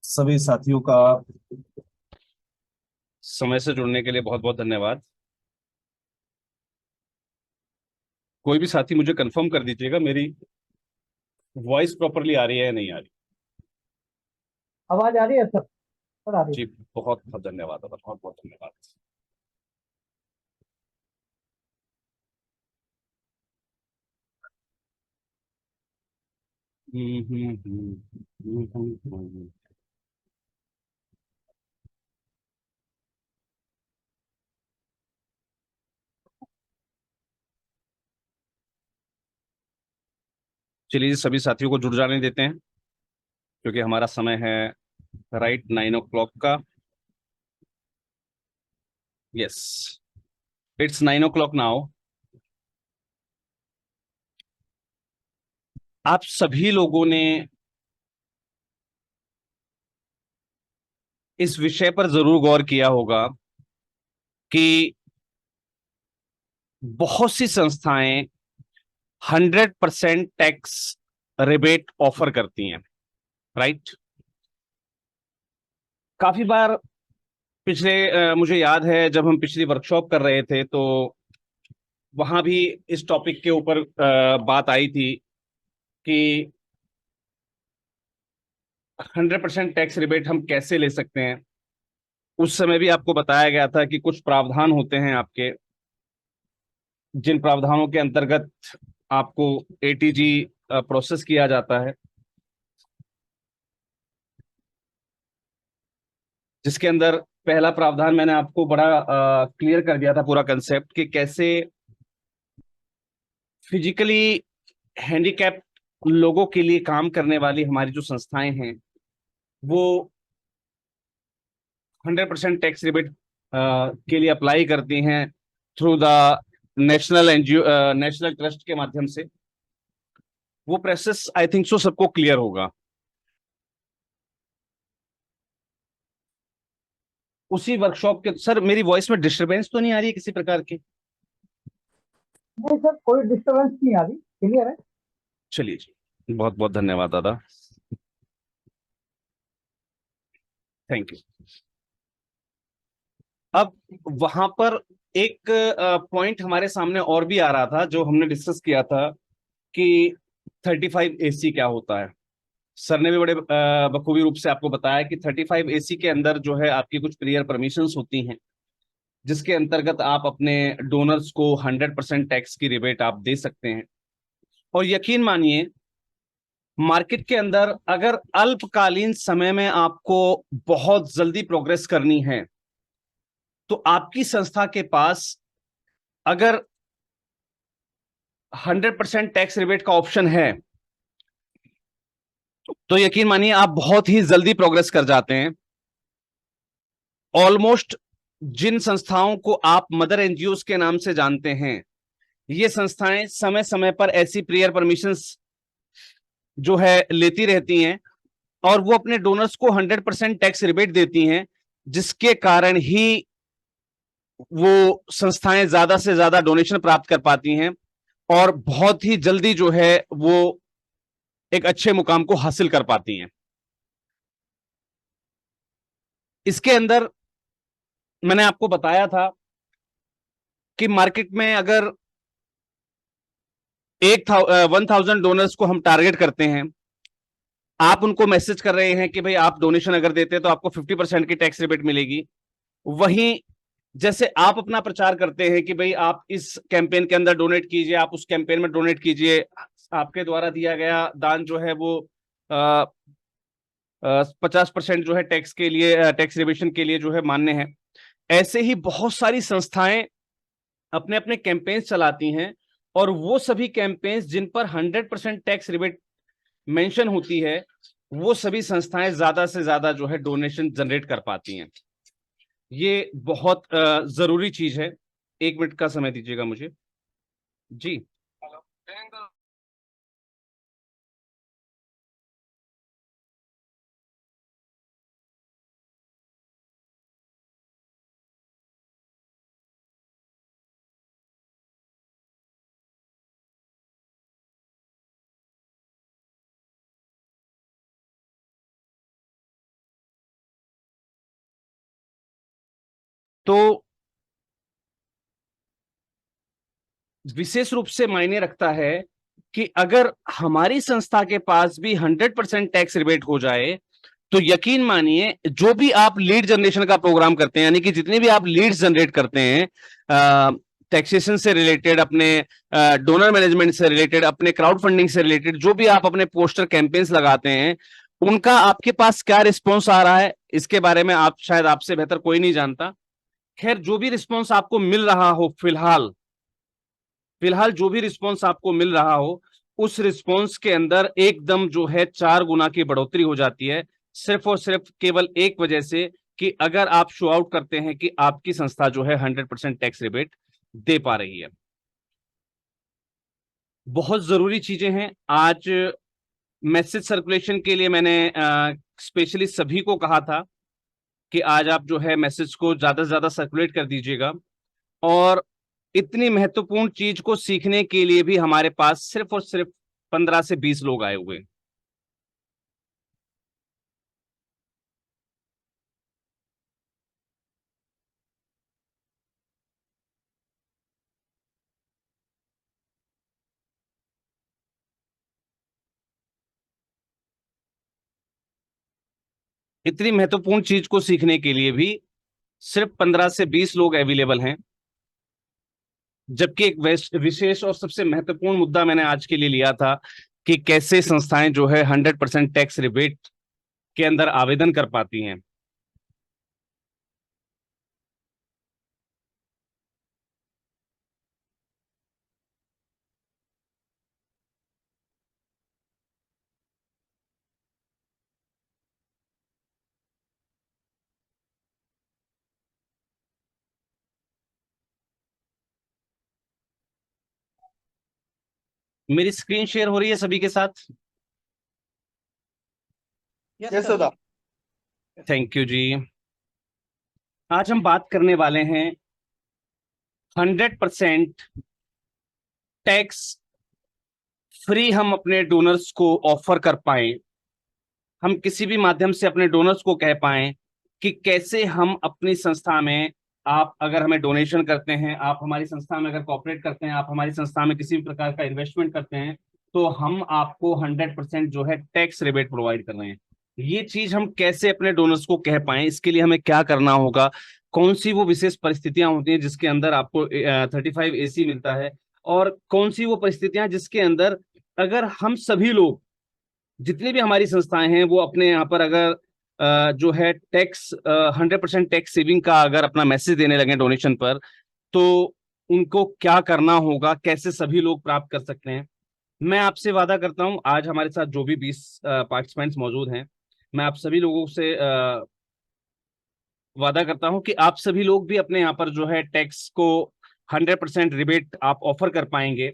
सभी साथियों का समय से जुड़ने के लिए बहुत बहुत धन्यवाद। कोई भी साथी मुझे कंफर्म कर दीजिएगा मेरी वॉइस प्रॉपरली आ रही है या नहीं आ रही। आवाज आ रही है सर आ रही है। जी, बहुत बहुत धन्यवाद, बहुत बहुत धन्यवाद। हम्म, हम्म, हम्म, हम्म। चलिए सभी साथियों को जुड़ जाने देते हैं, क्योंकि हमारा समय है राइट 9 o'clock का। Yes, it's 9 o'clock now. आप सभी लोगों ने इस विषय पर जरूर गौर किया होगा कि बहुत सी संस्थाएं 100% टैक्स रिबेट ऑफर करती हैं, राइट। काफी बार पिछले मुझे याद है जब हम पिछली वर्कशॉप कर रहे थे तो वहां भी इस टॉपिक के ऊपर बात आई थी कि 100% टैक्स रिबेट हम कैसे ले सकते हैं। उस समय भी आपको बताया गया था कि कुछ प्रावधान होते हैं आपके, जिन प्रावधानों के अंतर्गत आपको एटीजी प्रोसेस किया जाता है, जिसके अंदर पहला प्रावधान मैंने आपको बड़ा क्लियर कर दिया था पूरा कंसेप्ट कि कैसे फिजिकली हैंडीकैप लोगों के लिए काम करने वाली हमारी जो संस्थाएं हैं वो 100% टैक्स रिबेट के लिए अप्लाई करती हैं through the national NGO, national trust के माध्यम से। वो प्रोसेस आई थिंक सो सबको क्लियर होगा। उसी वर्कशॉप के सर, मेरी वॉइस में डिस्टरबेंस तो नहीं आ रही है किसी प्रकार की? नहीं सर, कोई डिस्टरबेंस नहीं आ रही, क्लियर है। चलिए जी, बहुत बहुत धन्यवाद दादा, थैंक यू। अब वहां पर एक पॉइंट हमारे सामने और भी आ रहा था जो हमने डिस्कस किया था कि 35 AC क्या होता है। सर ने भी बड़े बखूबी रूप से आपको बताया कि 35 AC के अंदर जो है आपकी कुछ प्रियर परमिशंस होती हैं, जिसके अंतर्गत आप अपने डोनर्स को 100% टैक्स की रिबेट आप दे सकते हैं। और यकीन मानिए, मार्केट के अंदर अगर अल्पकालीन समय में आपको बहुत जल्दी प्रोग्रेस करनी है तो आपकी संस्था के पास अगर 100% टैक्स रिबेट का ऑप्शन है तो यकीन मानिए आप बहुत ही जल्दी प्रोग्रेस कर जाते हैं। ऑलमोस्ट जिन संस्थाओं को आप मदर एनजीओ के नाम से जानते हैं, ये संस्थाएं समय समय पर ऐसी प्रेयर परमिशंस जो है लेती रहती हैं और वो अपने डोनर्स को 100% टैक्स रिबेट देती हैं, जिसके कारण ही वो संस्थाएं ज्यादा से ज्यादा डोनेशन प्राप्त कर पाती हैं और बहुत ही जल्दी जो है वो एक अच्छे मुकाम को हासिल कर पाती हैं। इसके अंदर मैंने आपको बताया था कि मार्केट में अगर 1000 डोनर्स को हम टारगेट करते हैं, आप उनको मैसेज कर रहे हैं कि भाई आप डोनेशन अगर देते हैं तो आपको 50% की टैक्स रिबेट मिलेगी। वहीं जैसे आप अपना प्रचार करते हैं कि भाई आप इस कैंपेन के अंदर डोनेट कीजिए, आप उस कैंपेन में डोनेट कीजिए, आपके द्वारा दिया गया दान जो है वो 50% जो है टैक्स के लिए, टैक्स रिबेशन के लिए जो है मान्य है। ऐसे ही बहुत सारी संस्थाएं अपने अपने कैंपेन्स चलाती हैं और वो सभी कैंपेन्स जिन पर 100% टैक्स रिबेट मेंशन होती है, वो सभी संस्थाएं ज्यादा से ज्यादा जो है डोनेशन जनरेट कर पाती हैं। ये बहुत जरूरी चीज है। 1 मिनट का समय दीजिएगा मुझे। जी। तो विशेष रूप से मायने रखता है कि अगर हमारी संस्था के पास भी 100% टैक्स रिबेट हो जाए, तो यकीन मानिए जो भी आप लीड जनरेशन का प्रोग्राम करते हैं, यानी कि जितने भी आप लीड्स जनरेट करते हैं टैक्सेशन से रिलेटेड, अपने डोनर मैनेजमेंट से रिलेटेड, अपने क्राउड फंडिंग से रिलेटेड, जो भी आप अपने पोस्टर कैंपेन्स लगाते हैं, उनका आपके पास क्या रिस्पॉन्स आ रहा है, इसके बारे में आप शायद आपसे बेहतर कोई नहीं जानता। खैर, जो भी रिस्पॉन्स आपको मिल रहा हो, फिलहाल जो भी रिस्पॉन्स आपको मिल रहा हो, उस रिस्पॉन्स के अंदर एकदम जो है 4 गुना की बढ़ोतरी हो जाती है, सिर्फ और सिर्फ केवल एक वजह से कि अगर आप शो आउट करते हैं कि आपकी संस्था जो है 100% टैक्स रिबेट दे पा रही है। बहुत जरूरी चीजें हैं। आज मैसेज सर्कुलेशन के लिए मैंने स्पेशली सभी को कहा था कि आज आप जो है मैसेज को ज्यादा से ज्यादा सर्कुलेट कर दीजिएगा, और इतनी महत्वपूर्ण चीज को सीखने के लिए भी हमारे पास सिर्फ और सिर्फ 15 से 20 लोग आए हुए हैं। इतनी महत्वपूर्ण चीज को सीखने के लिए भी सिर्फ 15 से 20 लोग अवेलेबल हैं, जबकि एक विशेष और सबसे महत्वपूर्ण मुद्दा मैंने आज के लिए लिया था कि कैसे संस्थाएं जो है 100% टैक्स रिबेट के अंदर आवेदन कर पाती हैं। मेरी स्क्रीन शेयर हो रही है सभी के साथ? Yes sir. थैंक यू जी। आज हम बात करने वाले हैं 100% टैक्स फ्री हम अपने डोनर्स को ऑफर कर पाए, हम किसी भी माध्यम से अपने डोनर्स को कह पाए कि कैसे हम अपनी संस्था में, आप अगर हमें डोनेशन करते हैं, आप हमारी संस्था में अगर कॉपरेट करते हैं, आप हमारी संस्था में किसी भी प्रकार का इन्वेस्टमेंट करते हैं, तो हम आपको 100% जो है टैक्स रिबेट प्रोवाइड कर रहे हैं। ये चीज हम कैसे अपने डोनर्स को कह पाए, इसके लिए हमें क्या करना होगा, कौन सी वो विशेष परिस्थितियां होती हैं जिसके अंदर आपको 35AC मिलता है, और कौन सी वो परिस्थितियां जिसके अंदर अगर हम सभी लोग, जितनी भी हमारी संस्थाएं हैं, वो अपने यहाँ पर अगर जो है टैक्स 100% टैक्स सेविंग का अगर अपना मैसेज देने लगे डोनेशन पर, तो उनको क्या करना होगा, कैसे सभी लोग प्राप्त कर सकते हैं। मैं आपसे वादा करता हूं, आज हमारे साथ जो भी 20 पार्टिसिपेंट्स मौजूद हैं, मैं आप सभी लोगों से वादा करता हूं कि आप सभी लोग भी अपने यहाँ पर जो है टैक्स को 100% रिबेट आप ऑफर कर पाएंगे।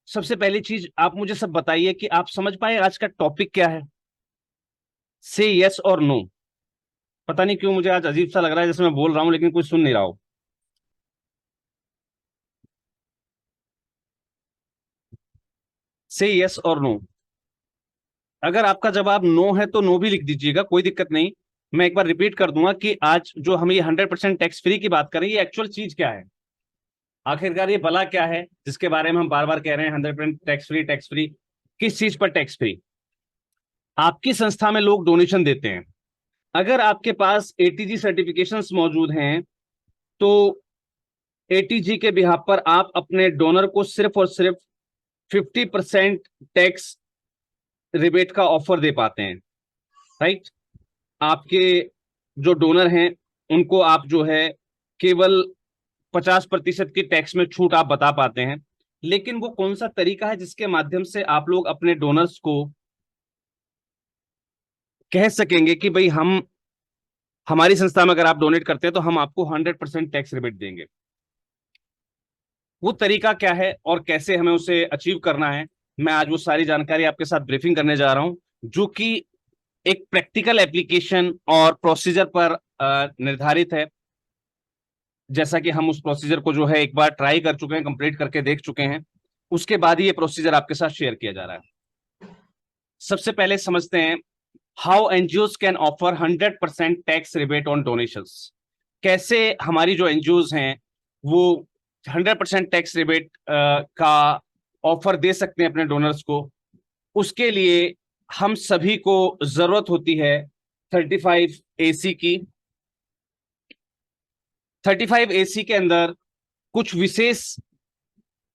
सबसे पहली चीज आप मुझे सब बताइए कि आप समझ पाए आज का टॉपिक क्या है। से यस और नो। पता नहीं क्यों मुझे आज अजीब सा लग रहा है जैसे मैं बोल रहा हूं लेकिन कोई सुन नहीं रहा हो। से यस और नो। अगर आपका जवाब नो है तो नो भी लिख दीजिएगा, कोई दिक्कत नहीं। मैं एक बार रिपीट कर दूंगा कि आज जो हम ये 100% टैक्स फ्री की बात करें, ये एक्चुअल चीज क्या है, आखिरकार ये भला क्या है जिसके बारे में हम बार बार कह रहे हैं 100% टैक्स फ्री, टैक्स फ्री। किस चीज पर टैक्स फ्री? आपकी संस्था में लोग डोनेशन देते हैं, अगर आपके पास ATG सर्टिफिकेशंस मौजूद हैं, तो ATG के बिहाफ पर आप अपने डोनर को सिर्फ और सिर्फ 50% टैक्स रिबेट का ऑफर दे पाते हैं, राइट। आपके जो डोनर हैं उनको आप जो है केवल 50% की टैक्स में छूट आप बता पाते हैं। लेकिन वो कौन सा तरीका है जिसके माध्यम से आप लोग अपने डोनर्स को कह सकेंगे कि भाई हम, हमारी संस्था में अगर आप डोनेट करते हैं तो हम आपको 100% टैक्स रिबेट देंगे? वो तरीका क्या है और कैसे हमें उसे अचीव करना है, मैं आज वो सारी जानकारी आपके साथ ब्रीफिंग करने जा रहा हूं, जो कि एक प्रैक्टिकल एप्लीकेशन और प्रोसीजर पर निर्धारित है। जैसा कि हम उस प्रोसीजर को जो है एक बार ट्राई कर चुके हैं, कंप्लीट करके देख चुके हैं, उसके बाद ही ये प्रोसीजर आपके साथ शेयर किया जा रहा है। सबसे पहले समझते हैं how NGOs can offer 100% tax rebate on donations. कैसे हमारी जो एनजीओज हैं वो 100% टैक्स रिबेट का ऑफर दे सकते हैं अपने डोनर्स को, उसके लिए हम सभी को जरूरत होती है 35AC की। 35AC के अंदर कुछ विशेष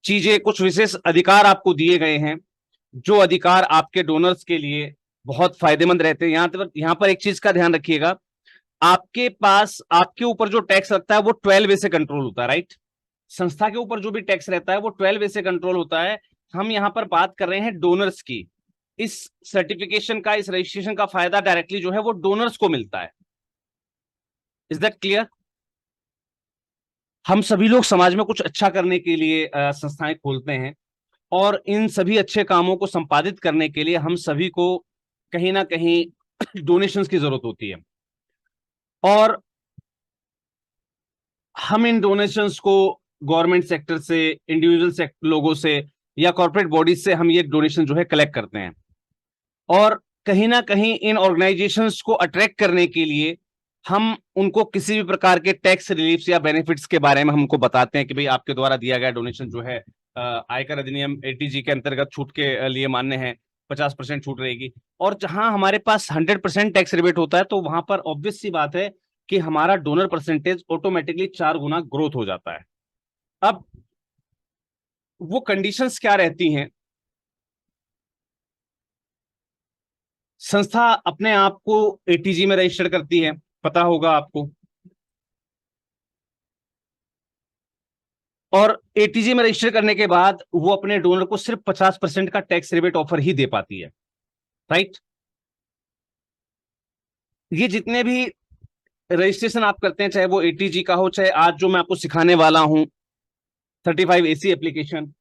चीजें, कुछ विशेष अधिकार आपको दिए गए हैं, जो अधिकार आपके डोनर्स के लिए बहुत फायदेमंद रहते हैं। यहां पर एक चीज का ध्यान रखिएगा, आपके पास, आपके ऊपर जो टैक्स लगता है वो 12 वे से कंट्रोल होता है, राइट। संस्था के ऊपर जो भी टैक्स रहता है वो 12 वे से कंट्रोल होता है। हम यहां पर बात कर रहे हैं डोनर्स की। इस सर्टिफिकेशन का, इस रजिस्ट्रेशन का फायदा डायरेक्टली जो है वो डोनर्स को मिलता है। Is that clear? हम सभी लोग समाज में कुछ अच्छा करने के लिए संस्थाएं खोलते हैं, और इन सभी अच्छे कामों को संपादित करने के लिए हम सभी को कहीं ना कहीं डोनेशंस की जरूरत होती है, और हम इन डोनेशंस को गवर्नमेंट सेक्टर से, इंडिविजुअल सेक्टर लोगों से या कॉर्पोरेट बॉडीज से हम ये डोनेशन जो है कलेक्ट करते हैं। और कहीं ना कहीं इन ऑर्गेनाइजेशंस को अट्रैक्ट करने के लिए हम उनको किसी भी प्रकार के टैक्स रिलीफ्स या बेनिफिट्स के बारे में हमको बताते हैं कि भाई आपके द्वारा दिया गया डोनेशन जो है आयकर अधिनियम ATG के अंतर्गत छूट के लिए मान्य है, 50% छूट रहेगी। और जहां हमारे पास 100% टैक्स रिबेट होता है तो वहां पर ऑब्वियस सी बात है कि हमारा डोनर परसेंटेज ऑटोमेटिकली 4 गुना ग्रोथ हो जाता है। अब वो कंडीशंस क्या रहती हैं? संस्था अपने आप को ATG में रजिस्टर करती है, पता होगा आपको, और ATG में रजिस्टर करने के बाद वो अपने डोनर को सिर्फ 50% का टैक्स रिबेट ऑफर ही दे पाती है, राइट। ये जितने भी रजिस्ट्रेशन आप करते हैं, चाहे वो ATG का हो, चाहे आज जो मैं आपको सिखाने वाला हूं 35AC एप्लीकेशन,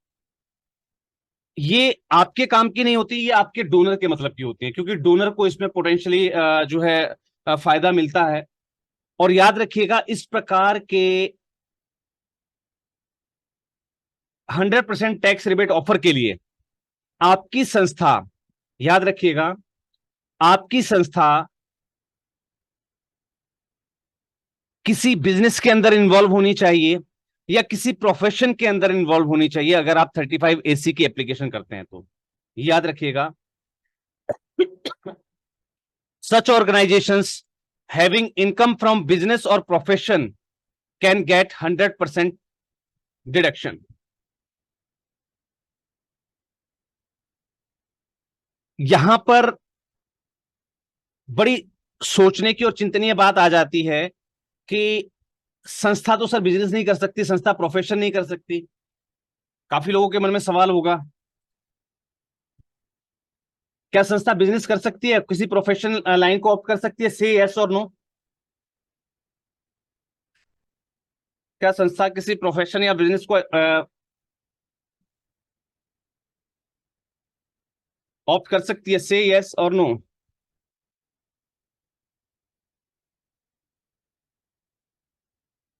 ये आपके काम की नहीं होती, ये आपके डोनर के मतलब की होती है, क्योंकि डोनर को इसमें पोटेंशियली जो है फायदा मिलता है। और याद रखिएगा, इस प्रकार के 100% टैक्स रिबेट ऑफर के लिए आपकी संस्था, याद रखिएगा, आपकी संस्था किसी बिजनेस के अंदर इन्वॉल्व होनी चाहिए या किसी प्रोफेशन के अंदर इन्वॉल्व होनी चाहिए अगर आप 35AC की एप्लीकेशन करते हैं तो। याद रखिएगा, such organizations having income from business or profession can get 100% deduction. यहां पर बड़ी सोचने की और चिंतनीय बात आ जाती है कि संस्था तो सर बिजनेस नहीं कर सकती, संस्था प्रोफेशन नहीं कर सकती। काफी लोगों के मन में सवाल होगा, क्या संस्था बिजनेस कर सकती है, किसी प्रोफेशनल लाइन को ऑप्ट कर सकती है? से यस और नो। क्या संस्था किसी प्रोफेशन या बिजनेस को ऑप्ट कर सकती है? से यस और नो।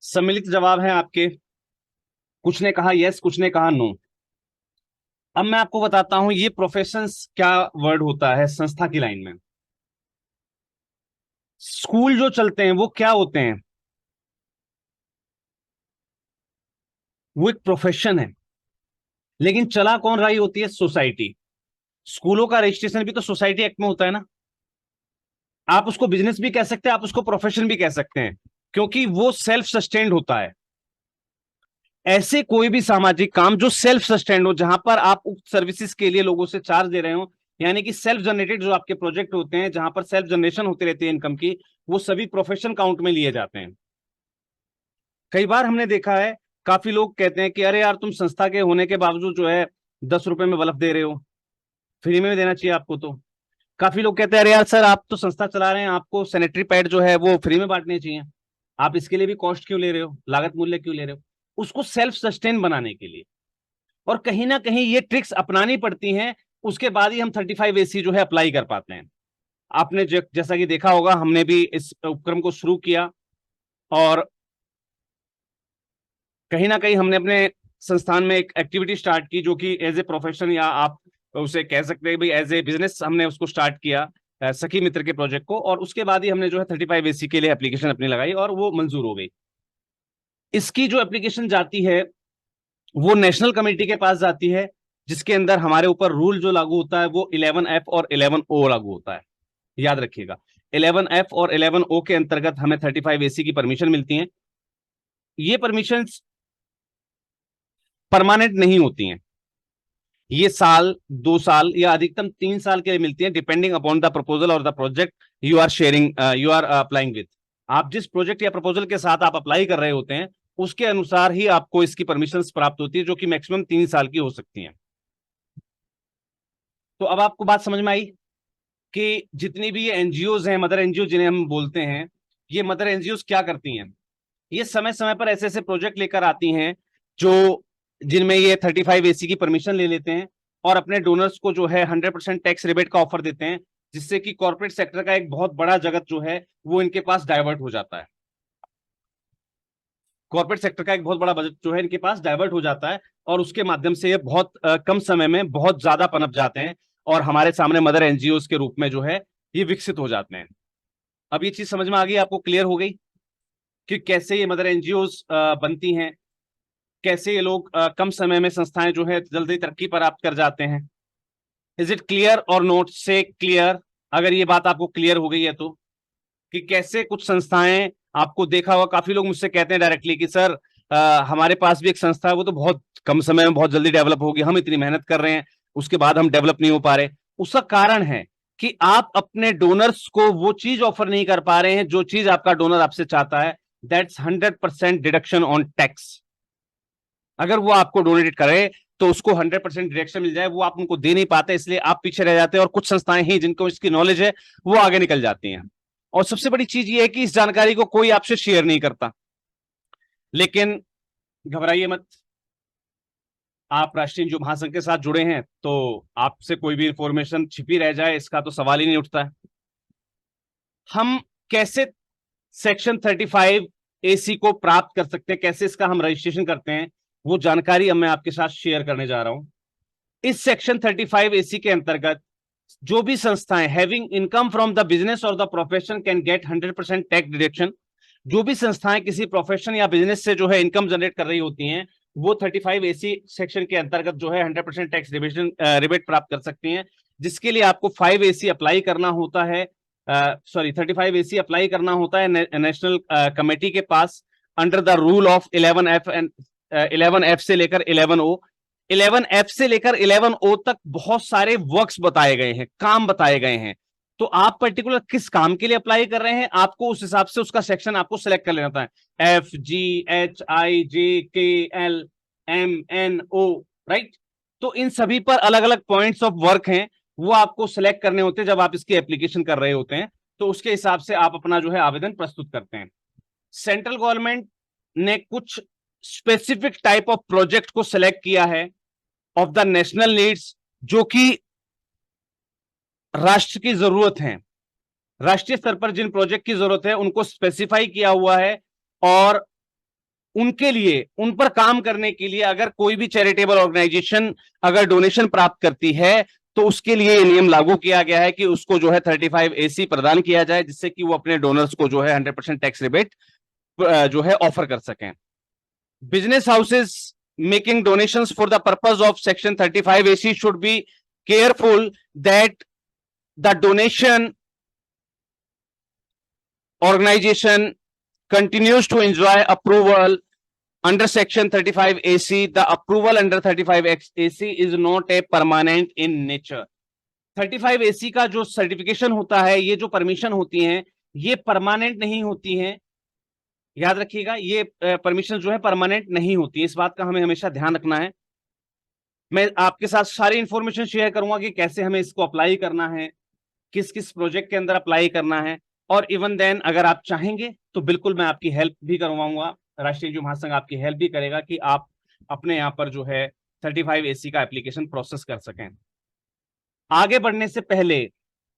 सम्मिलित जवाब है आपके, कुछ ने कहा यस, कुछ ने कहा नो। अब मैं आपको बताता हूं ये प्रोफेशंस क्या वर्ड होता है संस्था की लाइन में। स्कूल जो चलते हैं वो क्या होते हैं? वो एक प्रोफेशन है, लेकिन चला कौन रही होती है? सोसाइटी। स्कूलों का रजिस्ट्रेशन भी तो सोसाइटी एक्ट में होता है ना। आप उसको बिजनेस भी कह सकते हैं, आप उसको प्रोफेशन भी कह सकते हैं, क्योंकि वो सेल्फ सस्टेन्ड होता है। ऐसे कोई भी सामाजिक काम जो सेल्फ सस्टेन्ड हो, जहां पर आप उक्त सर्विसेज के लिए लोगों से चार्ज दे रहे हो, यानी कि सेल्फ जनरेटेड जो आपके प्रोजेक्ट होते हैं जहां पर सेल्फ जनरेशन होती रहती है इनकम की, वो सभी प्रोफेशन काउंट में लिए जाते हैं। कई बार हमने देखा है, काफी लोग कहते हैं कि अरे यार, तुम संस्था के होने के बावजूद जो है 10 रुपए में बल्ब दे रहे हो, फ्री में देना चाहिए आपको। तो काफी लोग कहते हैं अरे यार सर, आप तो संस्था चला रहे हैं, आपको सैनिटरी पैड जो है वो फ्री में बांटने चाहिए, आप इसके लिए भी कॉस्ट क्यों ले रहे हो, लागत मूल्य क्यों ले रहे हो? उसको सेल्फ सस्टेन बनाने के लिए। और कहीं ना कहीं ये ट्रिक्स अपनानी पड़ती हैं, उसके बाद ही हम 35AC जो है अप्लाई कर पाते हैं। आपने जैसा कि देखा होगा, हमने भी इस उपक्रम को शुरू किया, और कहीं ना कहीं हमने अपने संस्थान में एक एक्टिविटी स्टार्ट की जो कि एज ए प्रोफेशन, या आप उसे कह सकते हैं भाई एज ए बिजनेस, हमने उसको स्टार्ट किया। सखी मित्र के प्रोजेक्ट को, और उसके बाद ही हमने जो है 35AC के लिए एप्लीकेशन अपनी लगाई और वो मंजूर हो गई। इसकी जो एप्लीकेशन जाती है वो नेशनल कमेटी के पास जाती है, जिसके अंदर हमारे ऊपर रूल जो लागू होता है वो 11F और 11O लागू होता है। याद रखिएगा, 11F और 11O के अंतर्गत हमें 35AC की परमिशन मिलती है। ये परमिशन परमानेंट नहीं होती हैं, ये साल, 2 साल या अधिकतम 3 साल के लिए मिलती हैं, डिपेंडिंग अपॉन द प्रपोजल और the project you are sharing, you are applying with. आप जिस प्रोजेक्ट या प्रपोजल के साथ आप अप्लाई कर रहे होते हैं उसके अनुसार ही आपको इसकी परमिशन प्राप्त होती है, जो कि मैक्सिमम 3 साल की हो सकती है। तो अब आपको बात समझ में आई कि जितनी भी ये एनजीओज हैं, मदर एनजीओ जिन्हें हम बोलते हैं, ये मदर एनजीओज क्या करती हैं? ये समय समय पर ऐसे ऐसे प्रोजेक्ट लेकर आती हैं जो जिनमें ये 35AC की परमिशन ले लेते हैं और अपने डोनर्स को जो है 100% टैक्स रिबेट का ऑफर देते हैं, जिससे कि कॉर्पोरेट सेक्टर का एक बहुत बड़ा जगत जो है वो इनके पास डाइवर्ट हो जाता है। कॉर्पोरेट सेक्टर का एक बहुत बड़ा बजट जो है इनके पास डाइवर्ट हो जाता है, और उसके माध्यम से ये बहुत कम समय में बहुत ज्यादा पनप जाते हैं और हमारे सामने मदर एनजीओ के रूप में जो है ये विकसित हो जाते हैं। अब ये चीज समझ में आ गई, आपको क्लियर हो गई कि कैसे ये मदर एनजीओ बनती हैं, कैसे ये लोग कम समय में संस्थाएं जो है जल्दी तरक्की प्राप्त कर जाते हैं। इज इट क्लियर और नोट से क्लियर? अगर ये बात आपको क्लियर हो गई है तो, कि कैसे कुछ संस्थाएं, आपको देखा होगा काफी लोग मुझसे कहते हैं डायरेक्टली कि सर हमारे पास भी एक संस्था है, वो तो बहुत कम समय में बहुत जल्दी डेवलप होगी, हम इतनी मेहनत कर रहे हैं उसके बाद हम डेवलप नहीं हो पा रहे। उसका कारण है कि आप अपने डोनर्स को वो चीज ऑफर नहीं कर पा रहे हैं जो चीज आपका डोनर आपसे चाहता है। That's 100% deduction on tax. अगर वो आपको डोनेट करे तो उसको 100% डिडक्शन मिल जाए, वो आप उनको दे नहीं पाते, इसलिए आप पीछे रह जाते हैं, और कुछ संस्थाएं ही जिनको इसकी नॉलेज है वो आगे निकल जाती हैं। और सबसे बड़ी चीज ये है कि इस जानकारी को कोई आपसे शेयर नहीं करता। लेकिन घबराइए मत, आप राष्ट्रीय जो महासंघ के साथ जुड़े हैं तो आपसे कोई भी इंफॉर्मेशन छिपी रह जाए इसका तो सवाल ही नहीं उठता है। हम कैसे सेक्शन 35AC को प्राप्त कर सकते हैं, कैसे इसका हम रजिस्ट्रेशन करते हैं, वो जानकारी अब मैं आपके साथ शेयर करने जा रहा हूं। इस सेक्शन 35AC के अंतर्गत जो भी संस्थाएं having income from the business और the profession can get 100% tax deduction. जो भी संस्थाएं किसी प्रोफेशन या बिजनेस से जो है इनकम जनरेट कर रही होती हैं वो 35AC सेक्शन के अंतर्गत जो है 100% टैक्स रिबेट प्राप्त कर सकती हैं, जिसके लिए आपको 5AC अप्लाई करना होता है, 35AC अप्लाई करना होता है नेशनल कमेटी के पास under the rule of 11F and 11F से लेकर 11O। 11F से लेकर 11O तक बहुत सारे वर्क्स बताए गए हैं, काम बताए गए हैं। तो आप पर्टिकुलर किस काम के लिए अप्लाई कर रहे हैं, आपको उस हिसाब से उसका सेक्शन आपको सिलेक्ट कर लेना था। FGHIJKLMNO, right? तो इन सभी पर अलग अलग पॉइंट्स ऑफ वर्क हैं, वो आपको सिलेक्ट करने होते हैं जब आप इसकी एप्लीकेशन कर रहे होते हैं, तो उसके हिसाब से आप अपना जो है आवेदन प्रस्तुत करते हैं। सेंट्रल गवर्नमेंट ने कुछ स्पेसिफिक टाइप ऑफ प्रोजेक्ट को सिलेक्ट किया है ऑफ द नेशनल नीड्स, जो कि राष्ट्र की जरूरत है, राष्ट्रीय स्तर पर जिन प्रोजेक्ट की जरूरत है उनको स्पेसिफाई किया हुआ है, और उनके लिए, उन पर काम करने के लिए अगर कोई भी चैरिटेबल ऑर्गेनाइजेशन अगर डोनेशन प्राप्त करती है तो उसके लिए नियम लागू किया गया है कि उसको जो है 35AC प्रदान किया जाए, जिससे कि वो अपने डोनर्स को जो है 100% टैक्स रिबेट जो है ऑफर कर सकें। Business houses making donations for the purpose of section 35AC should be careful that the donation organization continues to enjoy approval under section 35AC. The approval under 35AC is not a permanent in nature. 35AC का जो certification होता है, ये जो permission होती हैं, ये permanent नहीं होती हैं। याद रखिएगा, ये परमिशन जो है परमानेंट नहीं होती है, इस बात का हमें हमेशा ध्यान रखना है। मैं आपके साथ सारी इंफॉर्मेशन शेयर करूंगा कि कैसे हमें इसको अप्लाई करना है, किस किस प्रोजेक्ट के अंदर अप्लाई करना है, और इवन देन अगर आप चाहेंगे तो बिल्कुल मैं आपकी हेल्प भी करवाऊंगा, राष्ट्रीय जो महासंघ आपकी हेल्प भी करेगा कि आप अपने यहाँ पर जो है 35AC का एप्लीकेशन प्रोसेस कर सकें। आगे बढ़ने से पहले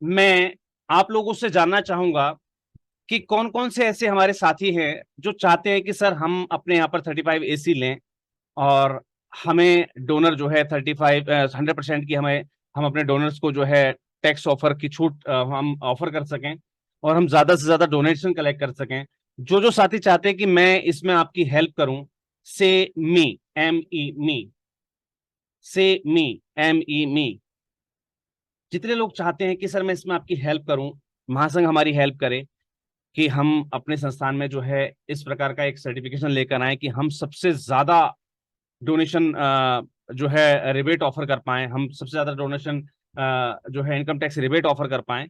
मैं आप लोगों से जानना चाहूंगा कि कौन कौन से ऐसे हमारे साथी हैं जो चाहते हैं कि सर हम अपने यहाँ पर 35AC लें और हमें डोनर जो है 100% की हमें, हम अपने डोनर्स को जो है टैक्स ऑफर की छूट हम ऑफर कर सकें और हम ज्यादा से ज्यादा डोनेशन कलेक्ट कर सकें। जो जो साथी चाहते हैं कि मैं इसमें आपकी हेल्प करूं, से मी, मी, से मी, जितने लोग चाहते हैं कि सर मैं इसमें आपकी हेल्प करूं, महासंघ हमारी हेल्प करे कि हम अपने संस्थान में जो है इस प्रकार का एक सर्टिफिकेशन लेकर आए कि हम सबसे ज्यादा डोनेशन जो है रिबेट ऑफर कर पाए, हम सबसे ज्यादा डोनेशन जो है इनकम टैक्स रिबेट ऑफर कर पाए।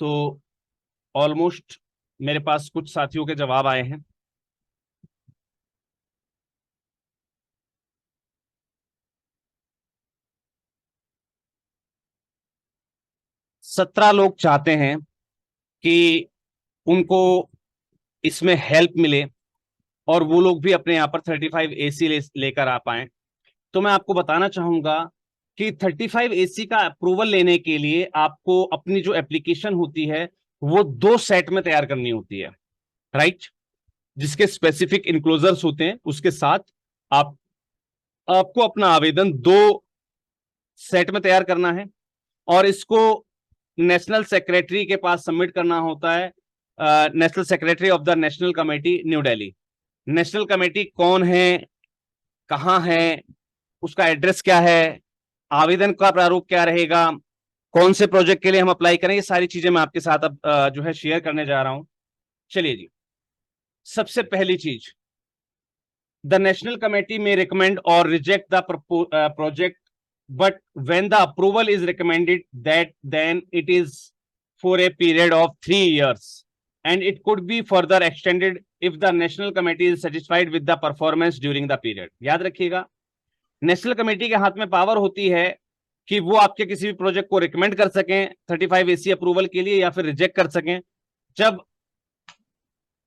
तो ऑलमोस्ट मेरे पास कुछ साथियों के जवाब आए हैं। 17 लोग चाहते हैं कि उनको इसमें हेल्प मिले और वो लोग भी अपने यहाँ पर 35 एसी लेकर आ पाए। तो मैं आपको बताना चाहूंगा कि 35 एसी का अप्रूवल लेने के लिए आपको अपनी जो एप्लीकेशन होती है वो 2 सेट में तैयार करनी होती है, राइट, जिसके स्पेसिफिक इनक्लोजर्स होते हैं। उसके साथ आप आपको अपना आवेदन 2 सेट में तैयार करना है और इसको नेशनल सेक्रेटरी के पास सबमिट करना होता है। National secretary of the national committee, new Delhi. National committee कौन है, कहाँ है, उसका एड्रेस क्या है, आवेदन का प्रारूप क्या रहेगा, कौन से प्रोजेक्ट के लिए हम अप्लाई करें, ये सारी चीजें मैं आपके साथ अब जो है शेयर करने जा रहा हूं। चलिए जी, सबसे पहली चीज, द नेशनल कमेटी में रिकमेंड और reject the project, but when the approval is recommended, that then it is for a period of 3 years and it could be further extended if the national committee is satisfied with the performance during the period। याद रखिएगा, national committee के हाथ में power होती है कि वो आपके किसी भी प्रोजेक्ट को रिकमेंड कर सकें 35 एसी अप्रूवल के लिए या फिर रिजेक्ट कर सकें। जब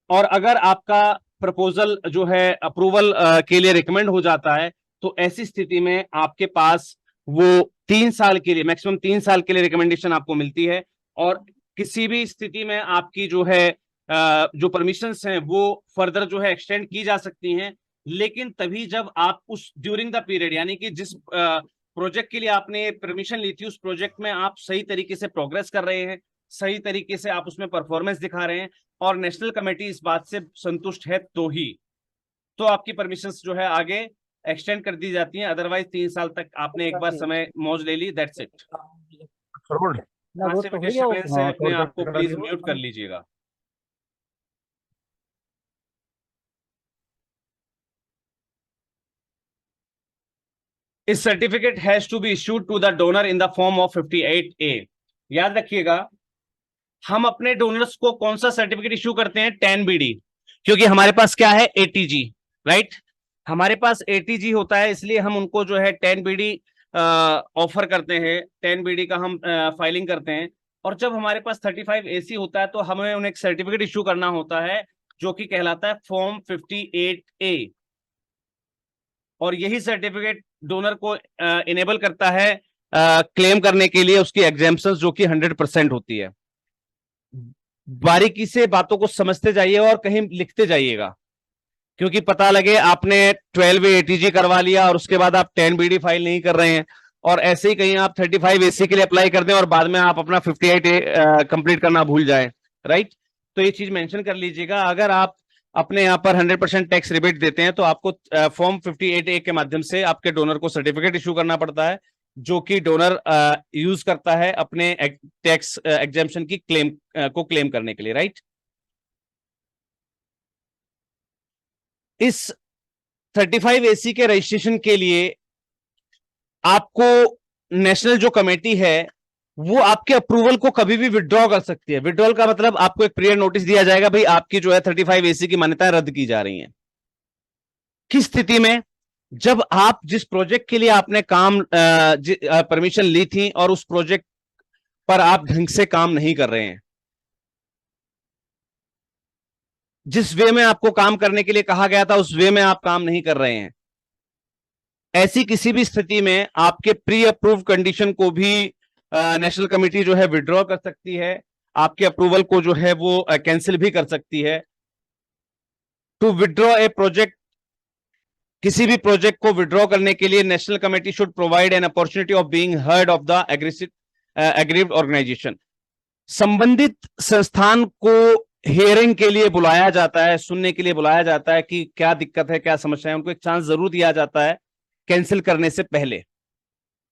और अगर आपका प्रपोजल जो है अप्रूवल के लिए रिकमेंड हो जाता है तो ऐसी स्थिति में आपके पास वो 3 साल के लिए, मैक्सिमम 3 साल के लिए रिकमेंडेशन आपको मिलती है। और किसी भी स्थिति में आपकी जो है जो परमिशंस हैं वो फर्दर जो है एक्सटेंड की जा सकती हैं, लेकिन तभी जब आप उस ड्यूरिंग द पीरियड, यानी कि जिस प्रोजेक्ट के लिए आपने परमिशन ली थी उस प्रोजेक्ट में आप सही तरीके से प्रोग्रेस कर रहे हैं, सही तरीके से आप उसमें परफॉर्मेंस दिखा रहे हैं और नेशनल कमेटी इस बात से संतुष्ट है तो आपकी परमिशंस जो है आगे एक्सटेंड कर दी जाती हैं। अदरवाइज 3 साल तक आपने एक बार समय मौज ले ली, दैट्स इट। डिस्टर्बेंस है, अपने आप को प्लीज म्यूट कर लीजिएगा। इस certificate has to be issued to the donor in the form of 58A। याद रखिएगा, हम अपने डोनर्स को कौन सा सर्टिफिकेट इश्यू करते हैं, 10BD, क्योंकि हमारे पास क्या है, ATG, राइट। हमारे पास ATG होता है, इसलिए हम उनको जो है 10BD ऑफर करते हैं, 10BD का हम फाइलिंग करते हैं। और जब हमारे पास 35 AC होता है तो हमें उन्हें एक सर्टिफिकेट इश्यू करना होता है जो कि कहलाता है फॉर्म 58A। और यही सर्टिफिकेट डोनर को इनेबल करता है क्लेम करने के लिए उसकी एग्जेम्पशंस जो कि 100% होती है। बारीकी से बातों को समझते जाइए और कहीं लिखते जाइएगा, क्योंकि पता लगे आपने 12 ATG करवा लिया और उसके बाद आप 10BD फाइल नहीं कर रहे हैं और ऐसे ही कहीं आप 35 AC के लिए अप्लाई कर दें और बाद में आप अपना 58A कंप्लीट करना भूल जाए, राइट। तो ये चीज मेंशन कर लीजिएगा। अगर आप अपने यहाँ पर 100% टैक्स रिबेट देते हैं तो आपको फॉर्म 58A के माध्यम से आपके डोनर को सर्टिफिकेट इशू करना पड़ता है, जो कि डोनर यूज करता है अपने टैक्स एग्जेम्पशन की क्लेम करने के लिए, राइट। इस 35 AC के रजिस्ट्रेशन के लिए आपको नेशनल जो कमेटी है वो आपके अप्रूवल को कभी भी विड्रॉ कर सकती है। विड्रॉल का मतलब आपको एक प्रियर नोटिस दिया जाएगा, भाई आपकी जो है 35 AC की मान्यताएं रद्द की जा रही हैं। किस स्थिति में, जब आप जिस प्रोजेक्ट के लिए आपने काम परमिशन ली थी और उस प्रोजेक्ट पर आप ढंग से काम नहीं कर रहे हैं, जिस वे में आपको काम करने के लिए कहा गया था उस वे में आप काम नहीं कर रहे हैं, ऐसी किसी भी स्थिति में आपके प्री अप्रूव कंडीशन को भी नेशनल कमेटी जो है विड्रॉ कर सकती है, आपके अप्रूवल को जो है वो कैंसिल भी कर सकती है। टू विड्रॉ ए प्रोजेक्ट, किसी भी प्रोजेक्ट को विड्रॉ करने के लिए national committee should provide an opportunity of being heard of the aggrieved organisation. संबंधित संस्थान को हियरिंग के लिए बुलाया जाता है, सुनने के लिए बुलाया जाता है कि क्या दिक्कत है, क्या समस्या है, उनको एक चांस जरूर दिया जाता है कैंसिल करने से पहले।